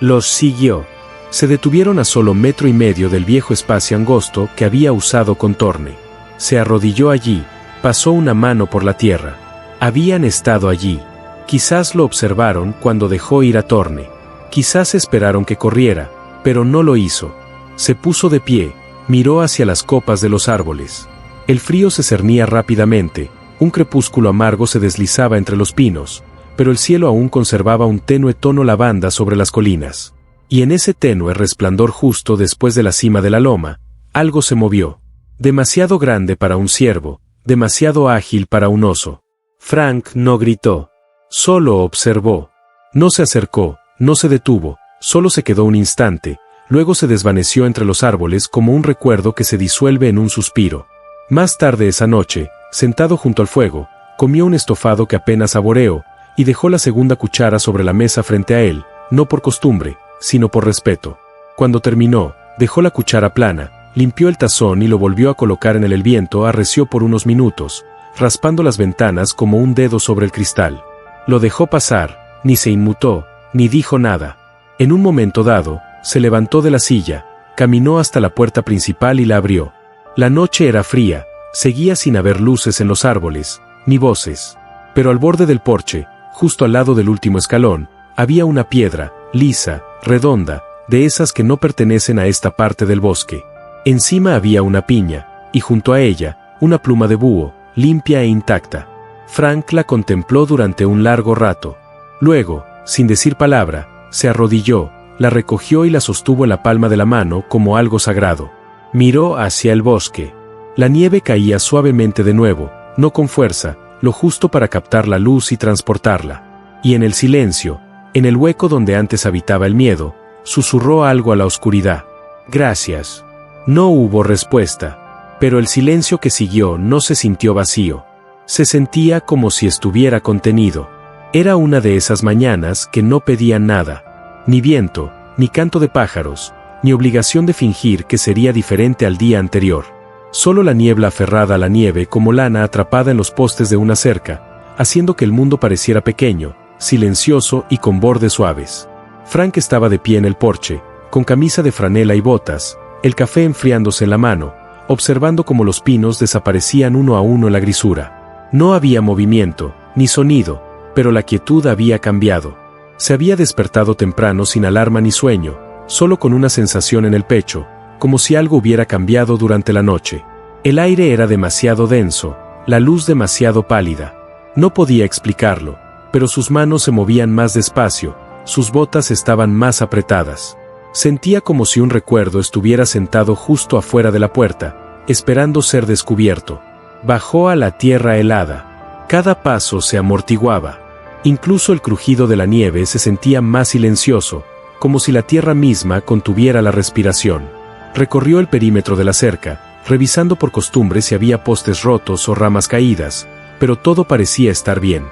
Los siguió. Se detuvieron a solo 1,5 metros del viejo espacio angosto que había usado con Thorne. Se arrodilló allí, pasó una mano por la tierra. Habían estado allí. Quizás lo observaron cuando dejó ir a Thorne. Quizás esperaron que corriera, pero no lo hizo. Se puso de pie, miró hacia las copas de los árboles. El frío se cernía rápidamente, un crepúsculo amargo se deslizaba entre los pinos, pero el cielo aún conservaba un tenue tono lavanda sobre las colinas. Y en ese tenue resplandor justo después de la cima de la loma, algo se movió. Demasiado grande para un ciervo, demasiado ágil para un oso. Frank no gritó, solo observó. No se acercó, no se detuvo, solo se quedó un instante, luego se desvaneció entre los árboles como un recuerdo que se disuelve en un suspiro. Más tarde esa noche, sentado junto al fuego, comió un estofado que apenas saboreó, y dejó la segunda cuchara sobre la mesa frente a él, no por costumbre, sino por respeto. Cuando terminó, dejó la cuchara plana, limpió el tazón y lo volvió a colocar en el viento arreció por unos minutos, raspando las ventanas como un dedo sobre el cristal. Lo dejó pasar, ni se inmutó, ni dijo nada. En un momento dado, se levantó de la silla, caminó hasta la puerta principal y la abrió. La noche era fría, seguía sin haber luces en los árboles, ni voces. Pero al borde del porche, justo al lado del último escalón, había una piedra, lisa, redonda, de esas que no pertenecen a esta parte del bosque. Encima había una piña, y junto a ella, una pluma de búho, limpia e intacta. Frank la contempló durante un largo rato. Luego, sin decir palabra, se arrodilló, la recogió y la sostuvo en la palma de la mano como algo sagrado. Miró hacia el bosque. La nieve caía suavemente de nuevo, no con fuerza, lo justo para captar la luz y transportarla. Y en el silencio, en el hueco donde antes habitaba el miedo, susurró algo a la oscuridad. «Gracias». No hubo respuesta, pero el silencio que siguió no se sintió vacío. Se sentía como si estuviera contenido. Era una de esas mañanas que no pedían nada. Ni viento, ni canto de pájaros, ni obligación de fingir que sería diferente al día anterior. Solo la niebla aferrada a la nieve como lana atrapada en los postes de una cerca, haciendo que el mundo pareciera pequeño, silencioso y con bordes suaves. Frank estaba de pie en el porche, con camisa de franela y botas, el café enfriándose en la mano, observando cómo los pinos desaparecían uno a uno en la grisura. No había movimiento, ni sonido, pero la quietud había cambiado. Se había despertado temprano sin alarma ni sueño, solo con una sensación en el pecho, como si algo hubiera cambiado durante la noche. El aire era demasiado denso, la luz demasiado pálida. No podía explicarlo, pero sus manos se movían más despacio, sus botas estaban más apretadas. Sentía como si un recuerdo estuviera sentado justo afuera de la puerta, esperando ser descubierto. Bajó a la tierra helada. Cada paso se amortiguaba. Incluso el crujido de la nieve se sentía más silencioso, como si la tierra misma contuviera la respiración. Recorrió el perímetro de la cerca, revisando por costumbre si había postes rotos o ramas caídas, pero todo parecía estar bien.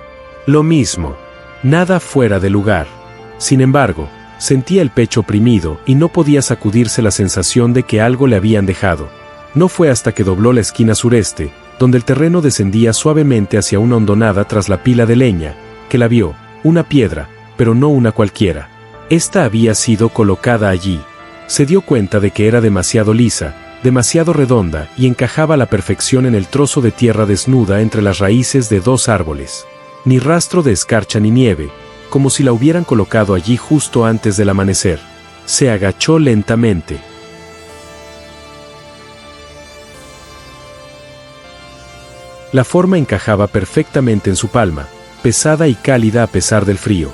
Lo mismo. Nada fuera de lugar. Sin embargo, sentía el pecho oprimido y no podía sacudirse la sensación de que algo le habían dejado. No fue hasta que dobló la esquina sureste, donde el terreno descendía suavemente hacia una hondonada tras la pila de leña, que la vio, una piedra, pero no una cualquiera. Esta había sido colocada allí. Se dio cuenta de que era demasiado lisa, demasiado redonda y encajaba a la perfección en el trozo de tierra desnuda entre las raíces de dos árboles. Ni rastro de escarcha ni nieve, como si la hubieran colocado allí justo antes del amanecer. Se agachó lentamente. La forma encajaba perfectamente en su palma, pesada y cálida a pesar del frío.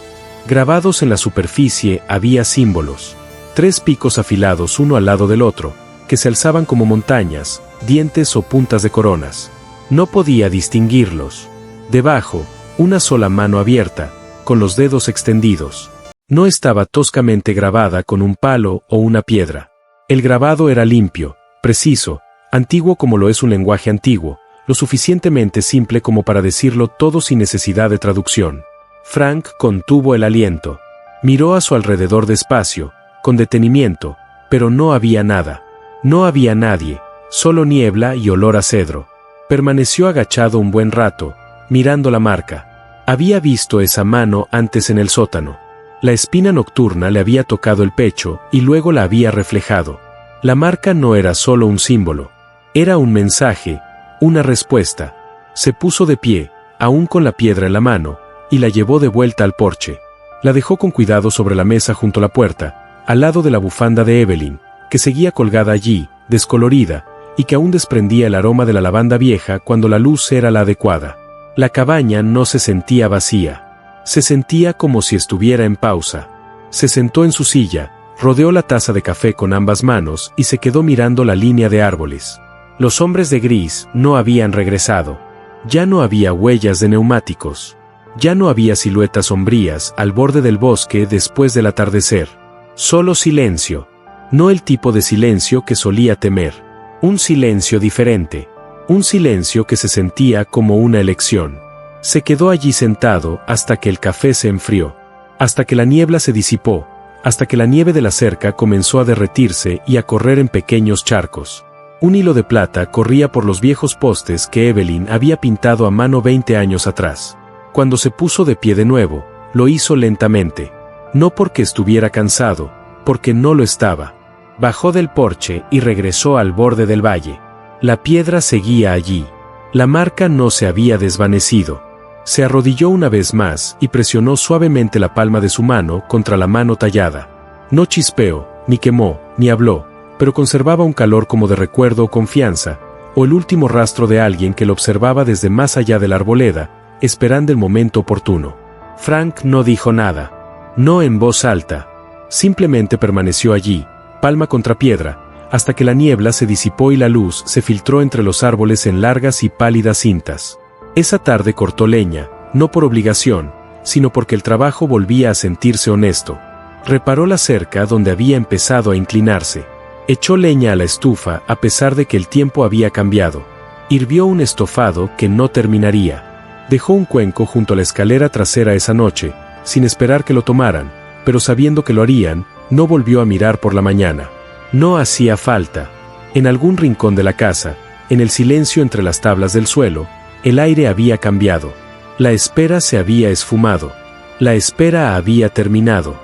Grabados en la superficie había símbolos. 3 picos afilados uno al lado del otro, que se alzaban como montañas, dientes o puntas de coronas. No podía distinguirlos. Debajo, una sola mano abierta, con los dedos extendidos. No estaba toscamente grabada con un palo o una piedra. El grabado era limpio, preciso, antiguo como lo es un lenguaje antiguo, lo suficientemente simple como para decirlo todo sin necesidad de traducción. Frank contuvo el aliento. Miró a su alrededor despacio, con detenimiento, pero no había nada. No había nadie, solo niebla y olor a cedro. Permaneció agachado un buen rato, mirando la marca. Había visto esa mano antes en el sótano. La espina nocturna le había tocado el pecho y luego la había reflejado. La marca no era solo un símbolo. Era un mensaje, una respuesta. Se puso de pie, aún con la piedra en la mano, y la llevó de vuelta al porche. La dejó con cuidado sobre la mesa junto a la puerta, al lado de la bufanda de Evelyn, que seguía colgada allí, descolorida, y que aún desprendía el aroma de la lavanda vieja cuando la luz era la adecuada. La cabaña no se sentía vacía. Se sentía como si estuviera en pausa. Se sentó en su silla, rodeó la taza de café con ambas manos y se quedó mirando la línea de árboles. Los hombres de gris no habían regresado. Ya no había huellas de neumáticos. Ya no había siluetas sombrías al borde del bosque después del atardecer. Solo silencio. No el tipo de silencio que solía temer. Un silencio diferente. Un silencio que se sentía como una elección. Se quedó allí sentado hasta que el café se enfrió. Hasta que la niebla se disipó. Hasta que la nieve de la cerca comenzó a derretirse y a correr en pequeños charcos. Un hilo de plata corría por los viejos postes que Evelyn había pintado a mano 20 años atrás. Cuando se puso de pie de nuevo, lo hizo lentamente. No porque estuviera cansado, porque no lo estaba. Bajó del porche y regresó al borde del valle. La piedra seguía allí. La marca no se había desvanecido. Se arrodilló una vez más y presionó suavemente la palma de su mano contra la mano tallada. No chispeó, ni quemó, ni habló, pero conservaba un calor como de recuerdo o confianza, o el último rastro de alguien que lo observaba desde más allá de la arboleda, esperando el momento oportuno. Frank no dijo nada. No en voz alta. Simplemente permaneció allí, palma contra piedra, hasta que la niebla se disipó y la luz se filtró entre los árboles en largas y pálidas cintas. Esa tarde cortó leña, no por obligación, sino porque el trabajo volvía a sentirse honesto. Reparó la cerca donde había empezado a inclinarse. Echó leña a la estufa a pesar de que el tiempo había cambiado. Hirvió un estofado que no terminaría. Dejó un cuenco junto a la escalera trasera esa noche, sin esperar que lo tomaran, pero sabiendo que lo harían, no volvió a mirar por la mañana. No hacía falta. En algún rincón de la casa, en el silencio entre las tablas del suelo, el aire había cambiado. La espera se había esfumado. La espera había terminado.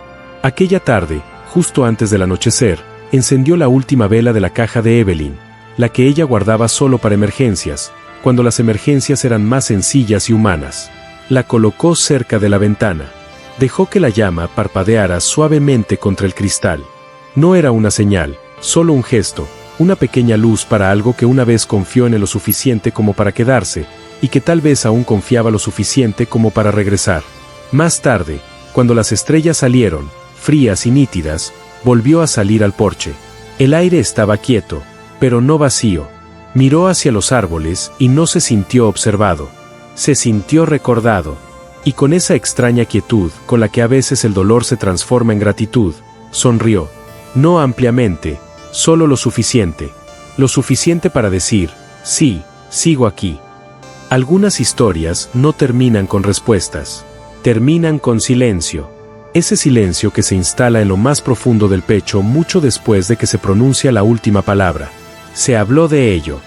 Aquella tarde, justo antes del anochecer, encendió la última vela de la caja de Evelyn, la que ella guardaba solo para emergencias, cuando las emergencias eran más sencillas y humanas. La colocó cerca de la ventana. Dejó que la llama parpadeara suavemente contra el cristal. No era una señal, solo un gesto, una pequeña luz para algo que una vez confió en él lo suficiente como para quedarse, y que tal vez aún confiaba lo suficiente como para regresar. Más tarde, cuando las estrellas salieron, frías y nítidas, volvió a salir al porche. El aire estaba quieto, pero no vacío. Miró hacia los árboles y no se sintió observado. Se sintió recordado. Y con esa extraña quietud con la que a veces el dolor se transforma en gratitud, sonrió. No ampliamente, solo lo suficiente. Lo suficiente para decir, sí, sigo aquí. Algunas historias no terminan con respuestas. Terminan con silencio. Ese silencio que se instala en lo más profundo del pecho mucho después de que se pronuncia la última palabra. Se habló de ello.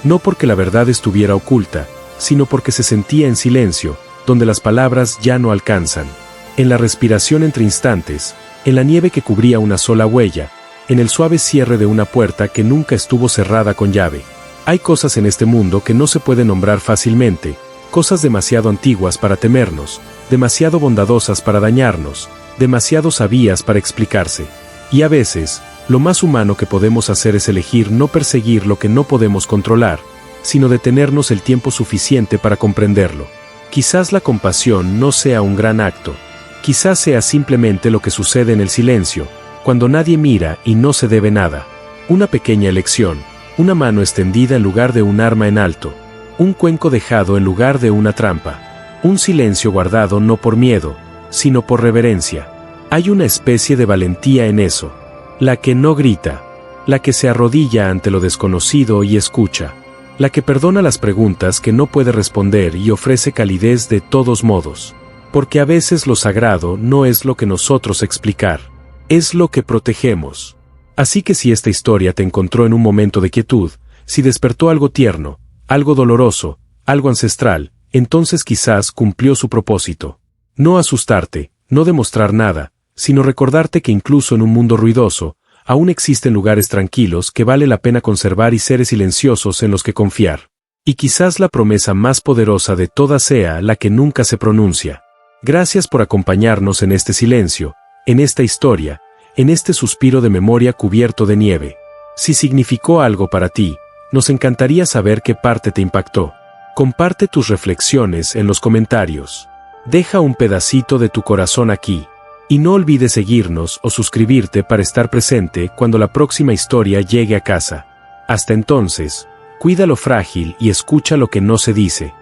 No porque la verdad estuviera oculta, sino porque se sentía en silencio, donde las palabras ya no alcanzan. En la respiración entre instantes, en la nieve que cubría una sola huella, en el suave cierre de una puerta que nunca estuvo cerrada con llave. Hay cosas en este mundo que no se pueden nombrar fácilmente, cosas demasiado antiguas para temernos, demasiado bondadosas para dañarnos, demasiado sabias para explicarse. Y a veces, lo más humano que podemos hacer es elegir no perseguir lo que no podemos controlar, sino detenernos el tiempo suficiente para comprenderlo. Quizás la compasión no sea un gran acto. Quizás sea simplemente lo que sucede en el silencio, cuando nadie mira y no se debe nada. Una pequeña elección, una mano extendida en lugar de un arma en alto, un cuenco dejado en lugar de una trampa, un silencio guardado no por miedo, sino por reverencia. Hay una especie de valentía en eso. La que no grita, la que se arrodilla ante lo desconocido y escucha, la que perdona las preguntas que no puede responder y ofrece calidez de todos modos. Porque a veces lo sagrado no es lo que nosotros explicar, es lo que protegemos. Así que si esta historia te encontró en un momento de quietud, si despertó algo tierno, algo doloroso, algo ancestral, entonces quizás cumplió su propósito. No asustarte, no demostrar nada, sino recordarte que incluso en un mundo ruidoso, aún existen lugares tranquilos que vale la pena conservar y seres silenciosos en los que confiar. Y quizás la promesa más poderosa de todas sea la que nunca se pronuncia. Gracias por acompañarnos en este silencio, en esta historia, en este suspiro de memoria cubierto de nieve. Si significó algo para ti, Nos encantaría saber qué parte te impactó. Comparte tus reflexiones en los comentarios. Deja un pedacito de tu corazón aquí. Y no olvides seguirnos o suscribirte para estar presente cuando la próxima historia llegue a casa. Hasta entonces, cuida lo frágil y escucha lo que no se dice.